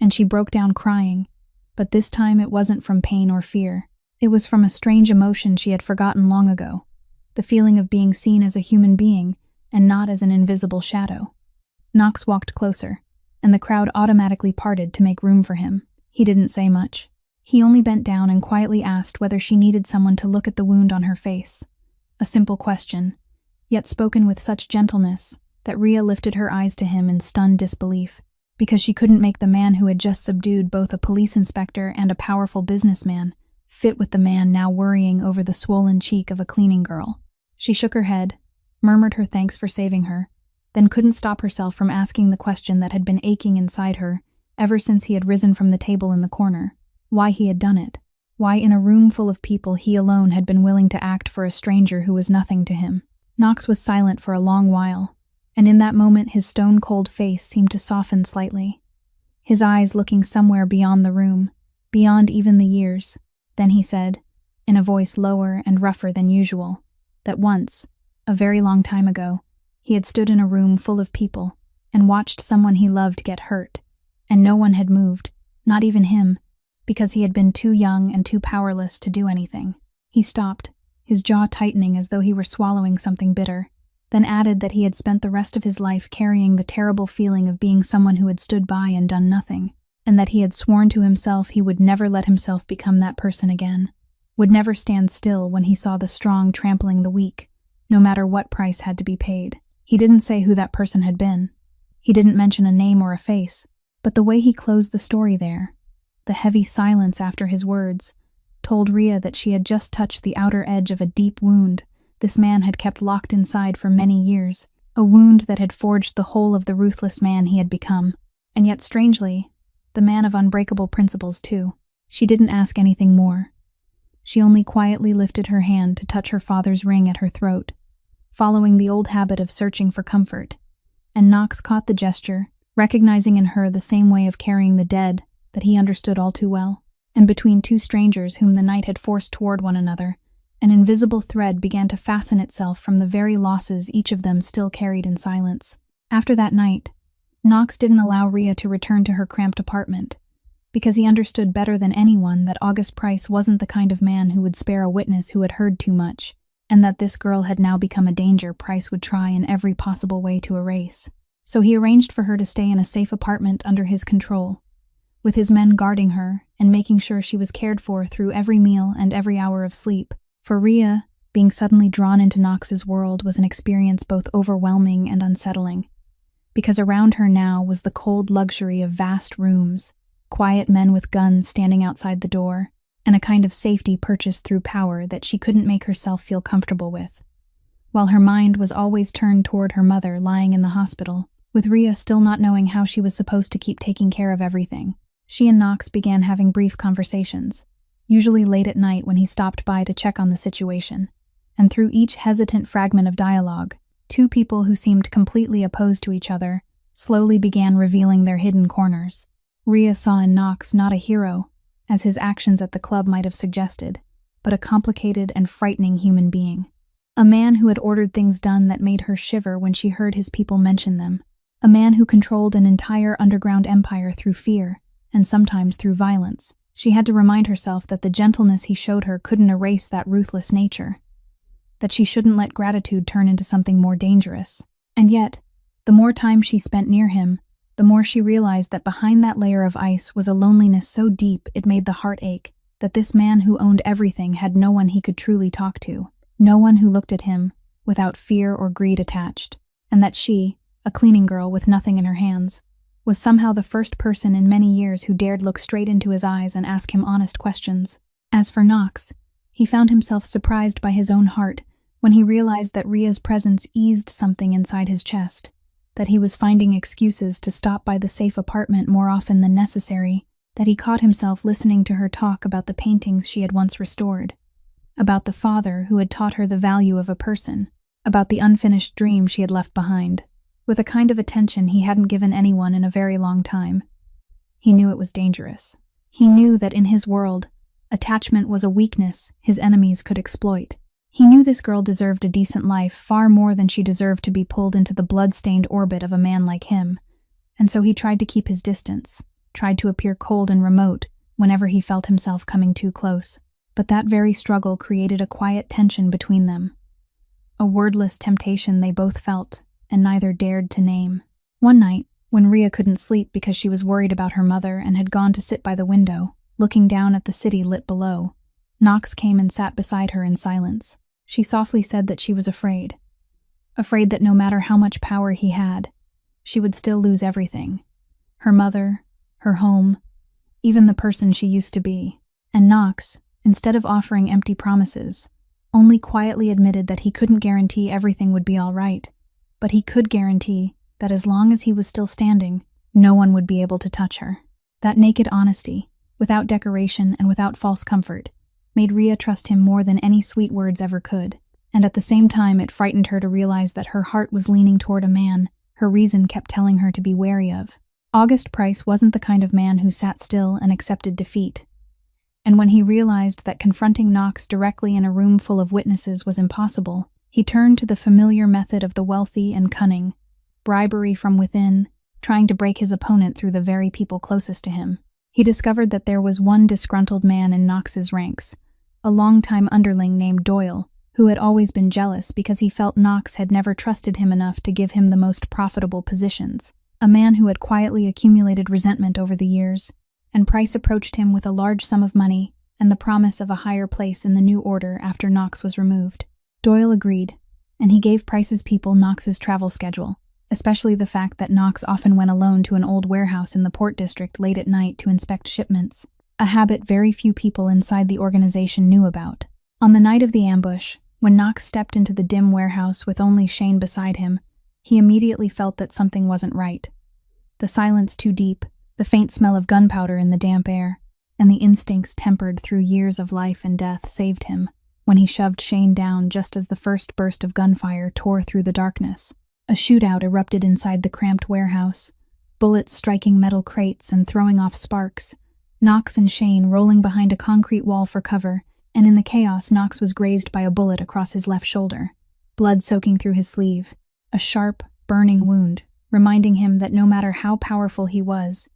and she broke down crying, but this time it wasn't from pain or fear. It was from a strange emotion she had forgotten long ago, the feeling of being seen as a human being and not as an invisible shadow. Knox walked closer, and the crowd automatically parted to make room for him. He didn't say much. He only bent down and quietly asked whether she needed someone to look at the wound on her face. A simple question, yet spoken with such gentleness that Rhea lifted her eyes to him in stunned disbelief, because she couldn't make the man who had just subdued both a police inspector and a powerful businessman fit with the man now worrying over the swollen cheek of a cleaning girl. She shook her head, murmured her thanks for saving her, then couldn't stop herself from asking the question that had been aching inside her, ever since he had risen from the table in the corner, why he had done it, why in a room full of people he alone had been willing to act for a stranger who was nothing to him. Knox was silent for a long while, and in that moment his stone-cold face seemed to soften slightly, his eyes looking somewhere beyond the room, beyond even the years. Then he said, in a voice lower and rougher than usual, that once, a very long time ago, he had stood in a room full of people and watched someone he loved get hurt, and no one had moved, not even him, because he had been too young and too powerless to do anything. He stopped, his jaw tightening as though he were swallowing something bitter, then added that he had spent the rest of his life carrying the terrible feeling of being someone who had stood by and done nothing, and that he had sworn to himself he would never let himself become that person again, would never stand still when he saw the strong trampling the weak, no matter what price had to be paid. He didn't say who that person had been. He didn't mention a name or a face, but the way he closed the story there, the heavy silence after his words, told Rhea that she had just touched the outer edge of a deep wound this man had kept locked inside for many years, a wound that had forged the whole of the ruthless man he had become, and yet strangely, the man of unbreakable principles too. She didn't ask anything more. She only quietly lifted her hand to touch her father's ring at her throat, following the old habit of searching for comfort, and Knox caught the gesture, recognizing in her the same way of carrying the dead that he understood all too well. And between two strangers whom the night had forced toward one another, an invisible thread began to fasten itself from the very losses each of them still carried in silence. After that night, Knox didn't allow Rhea to return to her cramped apartment, because he understood better than anyone that August Price wasn't the kind of man who would spare a witness who had heard too much, and that this girl had now become a danger Price would try in every possible way to erase. So he arranged for her to stay in a safe apartment under his control, with his men guarding her and making sure she was cared for through every meal and every hour of sleep. For Rhea, being suddenly drawn into Knox's world was an experience both overwhelming and unsettling, because around her now was the cold luxury of vast rooms, quiet men with guns standing outside the door, and a kind of safety purchased through power that she couldn't make herself feel comfortable with, while her mind was always turned toward her mother lying in the hospital, with Rhea still not knowing how she was supposed to keep taking care of everything. She and Knox began having brief conversations, usually late at night when he stopped by to check on the situation, and through each hesitant fragment of dialogue, two people who seemed completely opposed to each other slowly began revealing their hidden corners. Rhea saw in Knox not a hero, as his actions at the club might have suggested, but a complicated and frightening human being. A man who had ordered things done that made her shiver when she heard his people mention them. A man who controlled an entire underground empire through fear, and sometimes through violence. She had to remind herself that the gentleness he showed her couldn't erase that ruthless nature, that she shouldn't let gratitude turn into something more dangerous. And yet, the more time she spent near him, the more she realized that behind that layer of ice was a loneliness so deep it made the heart ache, that this man who owned everything had no one he could truly talk to, no one who looked at him without fear or greed attached, and that she, a cleaning girl with nothing in her hands, was somehow the first person in many years who dared look straight into his eyes and ask him honest questions. As for Knox, he found himself surprised by his own heart when he realized that Rhea's presence eased something inside his chest, that he was finding excuses to stop by the safe apartment more often than necessary, that he caught himself listening to her talk about the paintings she had once restored, about the father who had taught her the value of a person, about the unfinished dream she had left behind, with a kind of attention he hadn't given anyone in a very long time. He knew it was dangerous. He knew that in his world, attachment was a weakness his enemies could exploit. He knew this girl deserved a decent life far more than she deserved to be pulled into the blood-stained orbit of a man like him, and so he tried to keep his distance, tried to appear cold and remote whenever he felt himself coming too close. But that very struggle created a quiet tension between them, a wordless temptation they both felt and neither dared to name. One night, when Rhea couldn't sleep because she was worried about her mother and had gone to sit by the window, looking down at the city lit below, Knox came and sat beside her in silence. She softly said that she was afraid that no matter how much power he had, she would still lose everything. Her mother, her home, even the person she used to be. And Knox, instead of offering empty promises, only quietly admitted that he couldn't guarantee everything would be all right, but he could guarantee that as long as he was still standing, no one would be able to touch her. That naked honesty, without decoration and without false comfort, made Rhea trust him more than any sweet words ever could, and at the same time it frightened her to realize that her heart was leaning toward a man her reason kept telling her to be wary of. August Price wasn't the kind of man who sat still and accepted defeat. And when he realized that confronting Knox directly in a room full of witnesses was impossible, he turned to the familiar method of the wealthy and cunning, bribery from within, trying to break his opponent through the very people closest to him. He discovered that there was one disgruntled man in Knox's ranks, a longtime underling named Doyle, who had always been jealous because he felt Knox had never trusted him enough to give him the most profitable positions. A man who had quietly accumulated resentment over the years, and Price approached him with a large sum of money and the promise of a higher place in the new order after Knox was removed. Doyle agreed, and he gave Price's people Knox's travel schedule, especially the fact that Knox often went alone to an old warehouse in the port district late at night to inspect shipments, a habit very few people inside the organization knew about. On the night of the ambush, when Knox stepped into the dim warehouse with only Shane beside him, he immediately felt that something wasn't right. The silence too deep, the faint smell of gunpowder in the damp air, and the instincts tempered through years of life and death saved him when he shoved Shane down just as the first burst of gunfire tore through the darkness. A shootout erupted inside the cramped warehouse, bullets striking metal crates and throwing off sparks, Knox and Shane rolling behind a concrete wall for cover, and in the chaos Knox was grazed by a bullet across his left shoulder, blood soaking through his sleeve, a sharp, burning wound, reminding him that no matter how powerful he was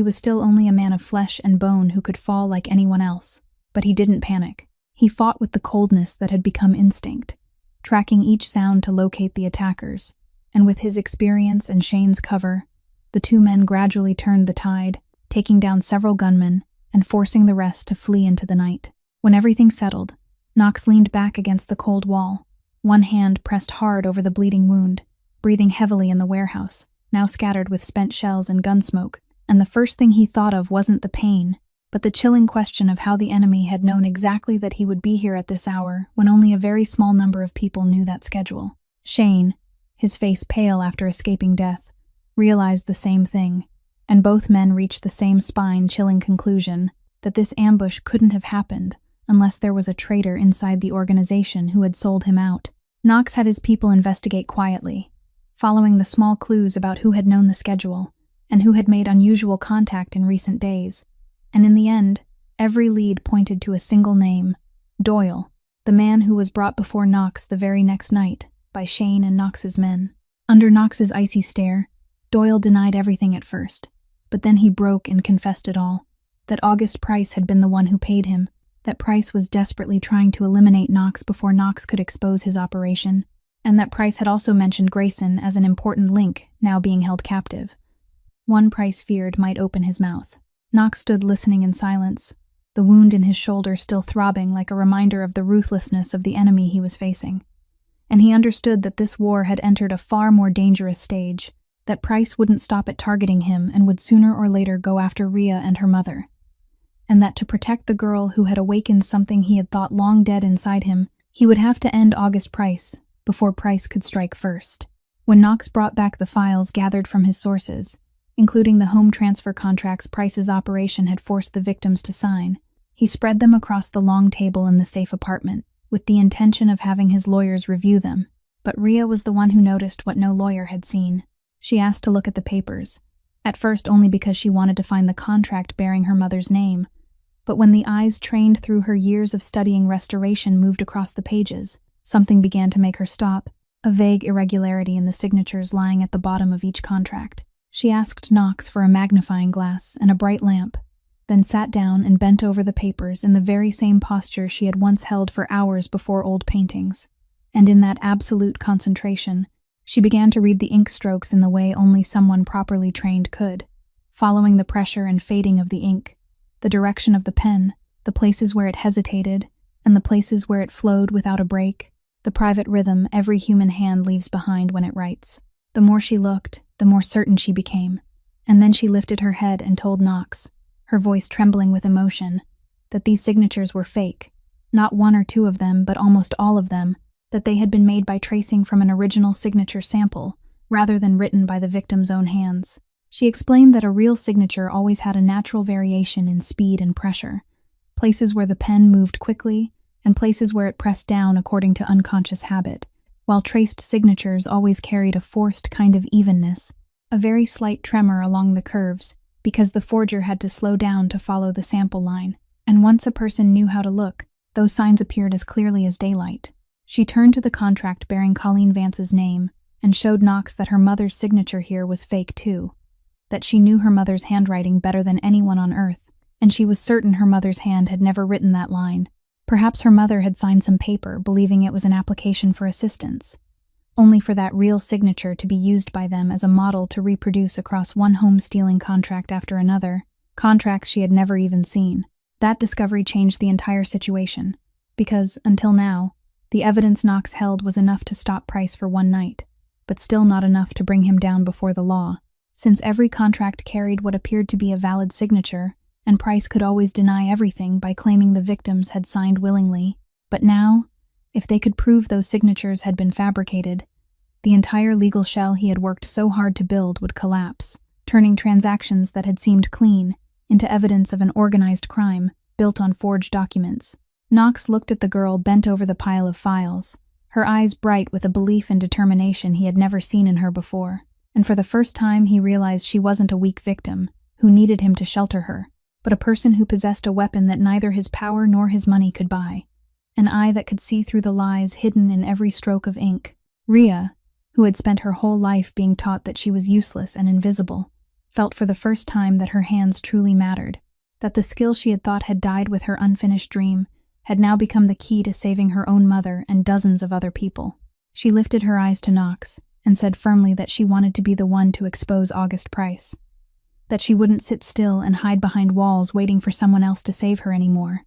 still only a man of flesh and bone who could fall like anyone else. But he didn't panic. He fought with the coldness that had become instinct, tracking each sound to locate the attackers, and with his experience and Shane's cover, the two men gradually turned the tide, taking down several gunmen and forcing the rest to flee into the night. When everything settled, Knox leaned back against the cold wall, one hand pressed hard over the bleeding wound, breathing heavily in the warehouse, now scattered with spent shells and gun smoke, and the first thing he thought of wasn't the pain, but the chilling question of how the enemy had known exactly that he would be here at this hour when only a very small number of people knew that schedule. Shane, his face pale after escaping death, realized the same thing, and both men reached the same spine-chilling conclusion that this ambush couldn't have happened unless there was a traitor inside the organization who had sold him out. Knox had his people investigate quietly, following the small clues about who had known the schedule and who had made unusual contact in recent days. And in the end, every lead pointed to a single name, Doyle, the man who was brought before Knox the very next night by Shane and Knox's men. Under Knox's icy stare, Doyle denied everything at first, but then he broke and confessed it all, that August Price had been the one who paid him, that Price was desperately trying to eliminate Knox before Knox could expose his operation, and that Price had also mentioned Grayson as an important link now being held captive. One Price feared might open his mouth. Knox stood listening in silence, the wound in his shoulder still throbbing like a reminder of the ruthlessness of the enemy he was facing. And he understood that this war had entered a far more dangerous stage, that Price wouldn't stop at targeting him and would sooner or later go after Rhea and her mother. And that to protect the girl who had awakened something he had thought long dead inside him, he would have to end August Price before Price could strike first. When Knox brought back the files gathered from his sources, including the home transfer contracts Price's operation had forced the victims to sign, he spread them across the long table in the safe apartment, with the intention of having his lawyers review them. But Rhea was the one who noticed what no lawyer had seen. She asked to look at the papers, at first only because she wanted to find the contract bearing her mother's name, but when the eyes trained through her years of studying restoration moved across the pages, something began to make her stop, a vague irregularity in the signatures lying at the bottom of each contract. She asked Knox for a magnifying glass and a bright lamp, then sat down and bent over the papers in the very same posture she had once held for hours before old paintings. And in that absolute concentration, she began to read the ink strokes in the way only someone properly trained could, following the pressure and fading of the ink, the direction of the pen, the places where it hesitated, and the places where it flowed without a break, the private rhythm every human hand leaves behind when it writes. The more she looked, the more certain she became, and then she lifted her head and told Knox, her voice trembling with emotion, that these signatures were fake, not one or two of them, but almost all of them, that they had been made by tracing from an original signature sample, rather than written by the victim's own hands. She explained that a real signature always had a natural variation in speed and pressure, places where the pen moved quickly and places where it pressed down according to unconscious habit, while traced signatures always carried a forced kind of evenness, a very slight tremor along the curves, because the forger had to slow down to follow the sample line. And once a person knew how to look, those signs appeared as clearly as daylight. She turned to the contract bearing Colleen Vance's name and showed Knox that her mother's signature here was fake too, that she knew her mother's handwriting better than anyone on earth, and she was certain her mother's hand had never written that line. Perhaps her mother had signed some paper believing it was an application for assistance, only for that real signature to be used by them as a model to reproduce across one home-stealing contract after another, contracts she had never even seen. That discovery changed the entire situation, because, until now, the evidence Knox held was enough to stop Price for one night, but still not enough to bring him down before the law, since every contract carried what appeared to be a valid signature, and Price could always deny everything by claiming the victims had signed willingly. But now, if they could prove those signatures had been fabricated, the entire legal shell he had worked so hard to build would collapse, turning transactions that had seemed clean into evidence of an organized crime built on forged documents. Knox looked at the girl bent over the pile of files, her eyes bright with a belief and determination he had never seen in her before, and for the first time he realized she wasn't a weak victim who needed him to shelter her, but a person who possessed a weapon that neither his power nor his money could buy, an eye that could see through the lies hidden in every stroke of ink. Rhea, who had spent her whole life being taught that she was useless and invisible, felt for the first time that her hands truly mattered, that the skill she had thought had died with her unfinished dream had now become the key to saving her own mother and dozens of other people. She lifted her eyes to Knox and said firmly that she wanted to be the one to expose August Price, that she wouldn't sit still and hide behind walls waiting for someone else to save her anymore.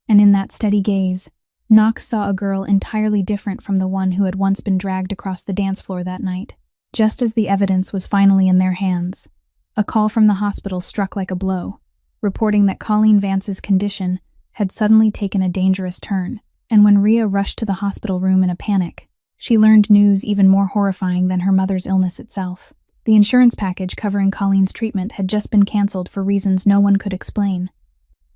And in that steady gaze, Knox saw a girl entirely different from the one who had once been dragged across the dance floor that night. Just as the evidence was finally in their hands, a call from the hospital struck like a blow, reporting that Colleen Vance's condition had suddenly taken a dangerous turn, and when Rhea rushed to the hospital room in a panic, she learned news even more horrifying than her mother's illness itself. The insurance package covering Colleen's treatment had just been canceled for reasons no one could explain,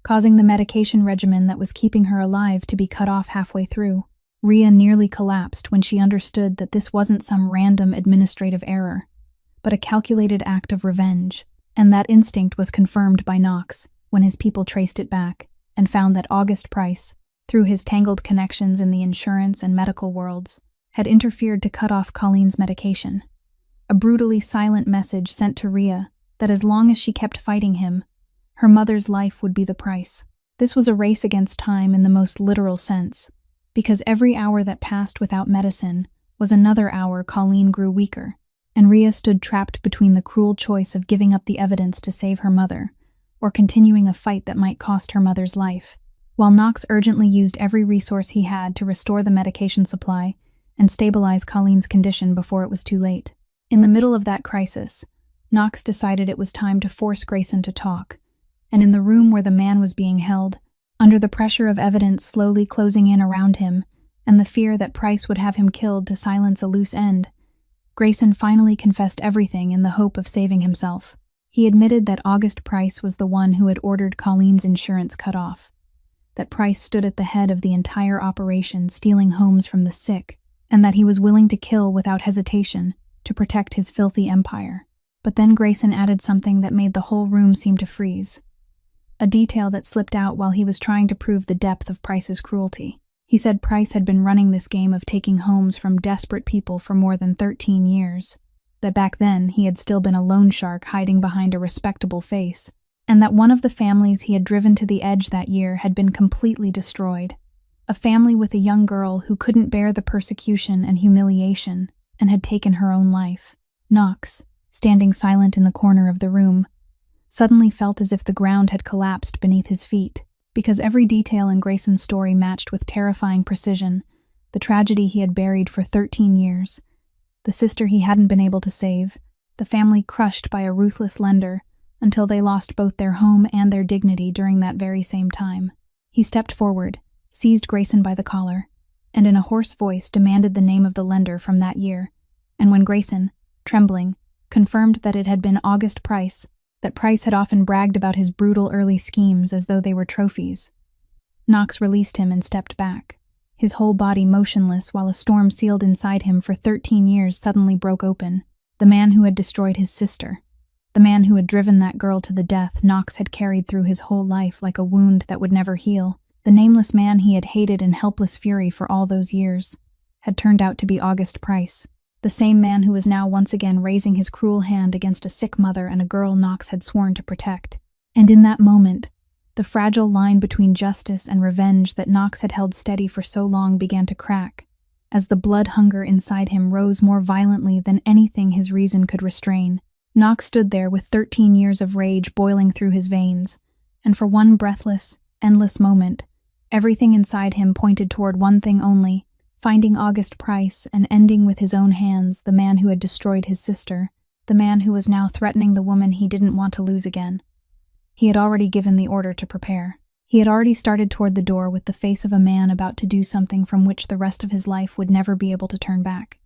causing the medication regimen that was keeping her alive to be cut off halfway through. Rhea nearly collapsed when she understood that this wasn't some random administrative error, but a calculated act of revenge, and that instinct was confirmed by Knox when his people traced it back and found that August Price, through his tangled connections in the insurance and medical worlds, had interfered to cut off Colleen's medication. A brutally silent message sent to Rhea that as long as she kept fighting him, her mother's life would be the price. This was a race against time in the most literal sense, because every hour that passed without medicine was another hour Colleen grew weaker, and Rhea stood trapped between the cruel choice of giving up the evidence to save her mother, or continuing a fight that might cost her mother's life. While Knox urgently used every resource he had to restore the medication supply and stabilize Colleen's condition before it was too late. In the middle of that crisis, Knox decided it was time to force Grayson to talk, and in the room where the man was being held, under the pressure of evidence slowly closing in around him and the fear that Price would have him killed to silence a loose end, Grayson finally confessed everything in the hope of saving himself. He admitted that August Price was the one who had ordered Colleen's insurance cut off, that Price stood at the head of the entire operation stealing homes from the sick, and that he was willing to kill without hesitation to protect his filthy empire. But then Grayson added something that made the whole room seem to freeze, a detail that slipped out while he was trying to prove the depth of Price's cruelty. He said Price had been running this game of taking homes from desperate people for more than 13 years, that back then he had still been a loan shark hiding behind a respectable face, and that one of the families he had driven to the edge that year had been completely destroyed. A family with a young girl who couldn't bear the persecution and humiliation and had taken her own life. Knox, standing silent in the corner of the room, suddenly felt as if the ground had collapsed beneath his feet, because every detail in Grayson's story matched with terrifying precision the tragedy he had buried for 13 years, the sister he hadn't been able to save, the family crushed by a ruthless lender until they lost both their home and their dignity during that very same time. He stepped forward, seized Grayson by the collar, and in a hoarse voice demanded the name of the lender from that year, and when Grayson, trembling, confirmed that it had been August Price, that Price had often bragged about his brutal early schemes as though they were trophies. Knox released him and stepped back, his whole body motionless while a storm sealed inside him for 13 years suddenly broke open. The man who had destroyed his sister, the man who had driven that girl to the death Knox had carried through his whole life like a wound that would never heal, the nameless man he had hated in helpless fury for all those years, had turned out to be August Price, the same man who was now once again raising his cruel hand against a sick mother and a girl Knox had sworn to protect. And in that moment, the fragile line between justice and revenge that Knox had held steady for so long began to crack, as the blood hunger inside him rose more violently than anything his reason could restrain. Knox stood there with 13 years of rage boiling through his veins, and for one breathless, endless moment, everything inside him pointed toward one thing only: finding August Price and ending with his own hands the man who had destroyed his sister, the man who was now threatening the woman he didn't want to lose again. He had already given the order to prepare. He had already started toward the door with the face of a man about to do something from which the rest of his life would never be able to turn back.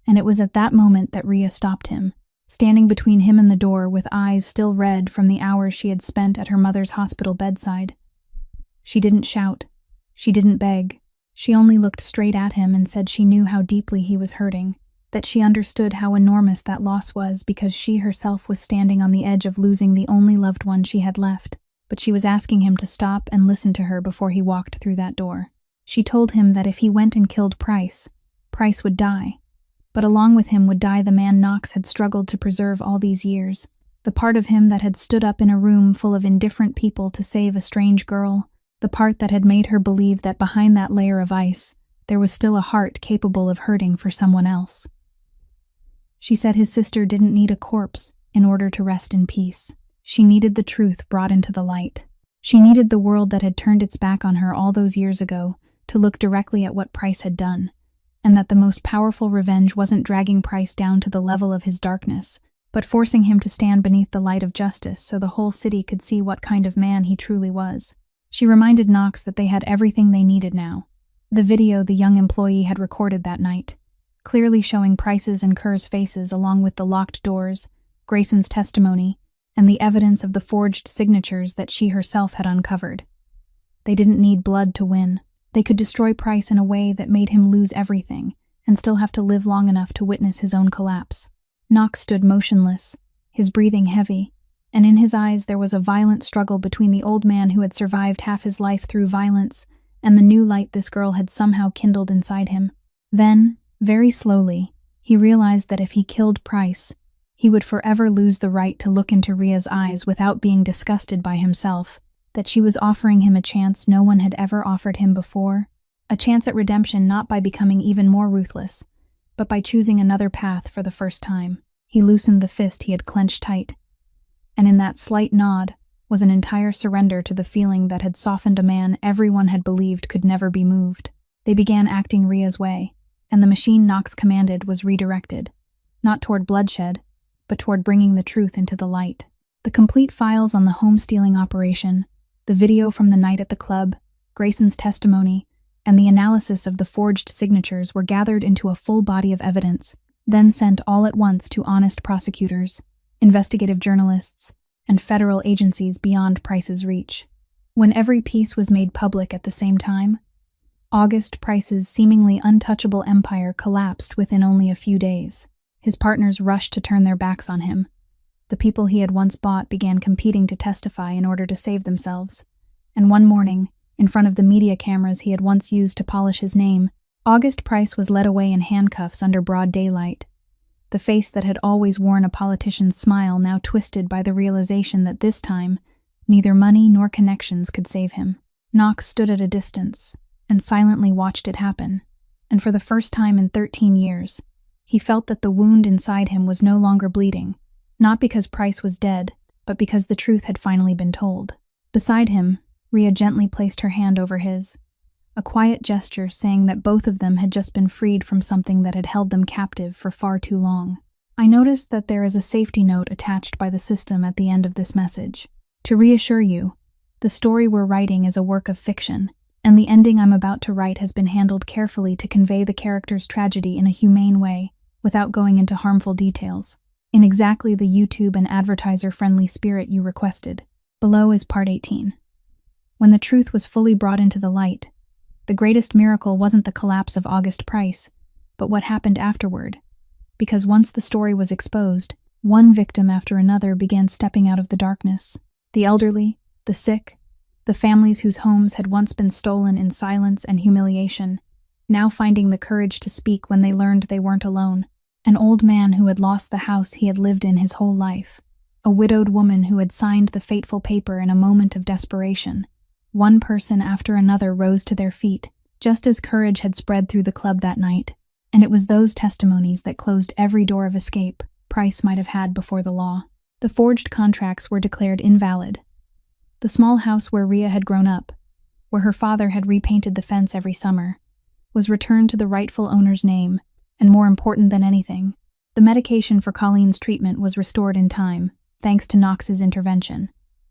And it was at that moment that Rhea stopped him, standing between him and the door with eyes still red from the hours she had spent at her mother's hospital bedside. She didn't shout. She didn't beg. She only looked straight at him and said she knew how deeply he was hurting, that she understood how enormous that loss was because she herself was standing on the edge of losing the only loved one she had left, but she was asking him to stop and listen to her before he walked through that door. She told him that if he went and killed Price, Price would die, but along with him would die the man Knox had struggled to preserve all these years, the part of him that had stood up in a room full of indifferent people to save a strange girl, the part that had made her believe that behind that layer of ice, there was still a heart capable of hurting for someone else. She said his sister didn't need a corpse in order to rest in peace. She needed the truth brought into the light. She needed the world that had turned its back on her all those years ago to look directly at what Price had done, and that the most powerful revenge wasn't dragging Price down to the level of his darkness, but forcing him to stand beneath the light of justice so the whole city could see what kind of man he truly was. She reminded Knox that they had everything they needed now. The video the young employee had recorded that night, clearly showing Price's and Kerr's faces along with the locked doors, Grayson's testimony, and the evidence of the forged signatures that she herself had uncovered. They didn't need blood to win. They could destroy Price in a way that made him lose everything and still have to live long enough to witness his own collapse. Knox stood motionless, his breathing heavy, and in his eyes there was a violent struggle between the old man who had survived half his life through violence and the new light this girl had somehow kindled inside him. Then, very slowly, he realized that if he killed Price, he would forever lose the right to look into Rhea's eyes without being disgusted by himself, that she was offering him a chance no one had ever offered him before, a chance at redemption not by becoming even more ruthless, but by choosing another path for the first time. He loosened the fist he had clenched tight, and in that slight nod was an entire surrender to the feeling that had softened a man everyone had believed could never be moved. They began acting Rhea's way, and the machine Knox commanded was redirected, not toward bloodshed, but toward bringing the truth into the light. The complete files on the home-stealing operation, the video from the night at the club, Grayson's testimony, and the analysis of the forged signatures were gathered into a full body of evidence, then sent all at once to honest prosecutors, investigative journalists, and federal agencies beyond Price's reach. When every piece was made public at the same time, August Price's seemingly untouchable empire collapsed within only a few days. His partners rushed to turn their backs on him. The people he had once bought began competing to testify in order to save themselves. And one morning, in front of the media cameras he had once used to polish his name, August Price was led away in handcuffs under broad daylight. The face that had always worn a politician's smile now twisted by the realization that this time, neither money nor connections could save him. Knox stood at a distance and silently watched it happen, and for the first time in 13 years, he felt that the wound inside him was no longer bleeding, not because Price was dead, but because the truth had finally been told. Beside him, Rhea gently placed her hand over his, a quiet gesture saying that both of them had just been freed from something that had held them captive for far too long. I noticed that there is a safety note attached by the system at the end of this message. To reassure you, the story we're writing is a work of fiction, and the ending I'm about to write has been handled carefully to convey the character's tragedy in a humane way, without going into harmful details. in exactly the YouTube and advertiser-friendly spirit you requested. Below is part 18. When the truth was fully brought into the light, the greatest miracle wasn't the collapse of August Price, but what happened afterward. Because once the story was exposed, one victim after another began stepping out of the darkness. The elderly, the sick, the families whose homes had once been stolen in silence and humiliation, now finding the courage to speak when they learned they weren't alone. An old man who had lost the house he had lived in his whole life. A widowed woman who had signed the fateful paper in a moment of desperation. One person after another rose to their feet, just as courage had spread through the club that night, and it was those testimonies that closed every door of escape Price might have had before the law. The forged contracts were declared invalid. The small house where Rhea had grown up, where her father had repainted the fence every summer, was returned to the rightful owner's name, and more important than anything, the medication for Colleen's treatment was restored in time, thanks to Knox's intervention,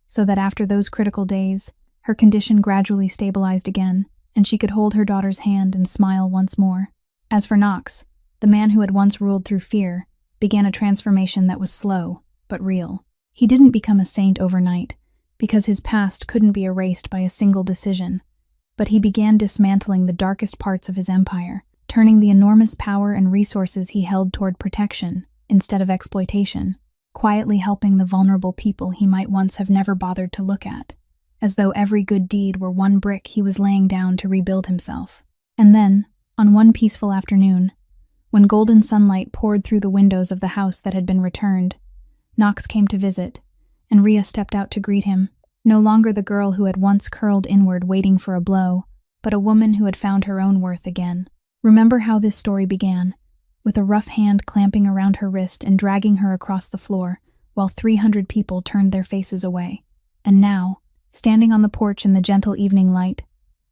so that after those critical days, her condition gradually stabilized again, and she could hold her daughter's hand and smile once more. As for Knox, the man who had once ruled through fear, began a transformation that was slow, but real. He didn't become a saint overnight, because his past couldn't be erased by a single decision, but he began dismantling the darkest parts of his empire, turning the enormous power and resources he held toward protection instead of exploitation, quietly helping the vulnerable people he might once have never bothered to look at, as though every good deed were one brick he was laying down to rebuild himself. And then, on one peaceful afternoon, when golden sunlight poured through the windows of the house that had been returned, Knox came to visit, and Rhea stepped out to greet him, no longer the girl who had once curled inward waiting for a blow, but a woman who had found her own worth again. Remember how this story began, with a rough hand clamping around her wrist and dragging her across the floor, while 300 people turned their faces away. And now, standing on the porch in the gentle evening light,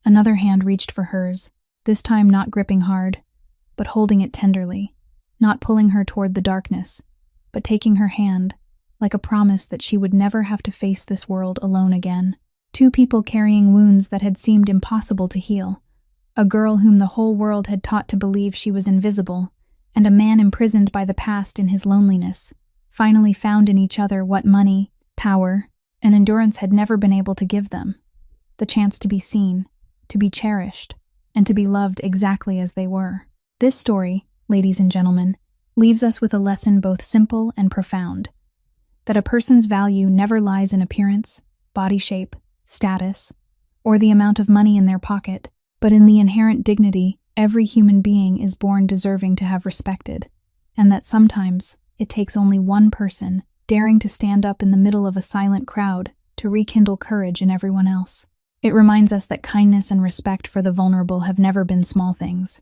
another hand reached for hers, this time not gripping hard, but holding it tenderly, not pulling her toward the darkness, but taking her hand, like a promise that she would never have to face this world alone again. Two people carrying wounds that had seemed impossible to heal, a girl whom the whole world had taught to believe she was invisible, and a man imprisoned by the past in his loneliness, finally found in each other what money, power, and endurance had never been able to give them: the chance to be seen, to be cherished, and to be loved exactly as they were. This story, ladies and gentlemen, leaves us with a lesson both simple and profound: that a person's value never lies in appearance, body shape, status, or the amount of money in their pocket, but in the inherent dignity every human being is born deserving to have respected, and that sometimes it takes only one person daring to stand up in the middle of a silent crowd to rekindle courage in everyone else. It reminds us that kindness and respect for the vulnerable have never been small things,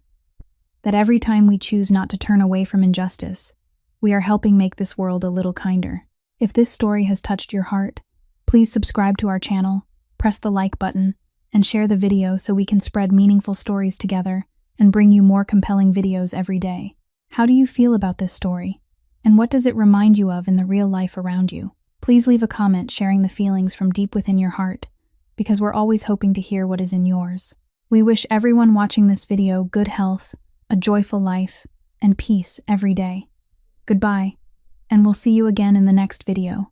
that every time we choose not to turn away from injustice, we are helping make this world a little kinder. If this story has touched your heart, please subscribe to our channel, press the like button, and share the video so we can spread meaningful stories together and bring you more compelling videos every day. How do you feel about this story? And what does it remind you of in the real life around you? Please leave a comment sharing the feelings from deep within your heart, because we're always hoping to hear what is in yours. We wish everyone watching this video good health, a joyful life, and peace every day. Goodbye, and we'll see you again in the next video.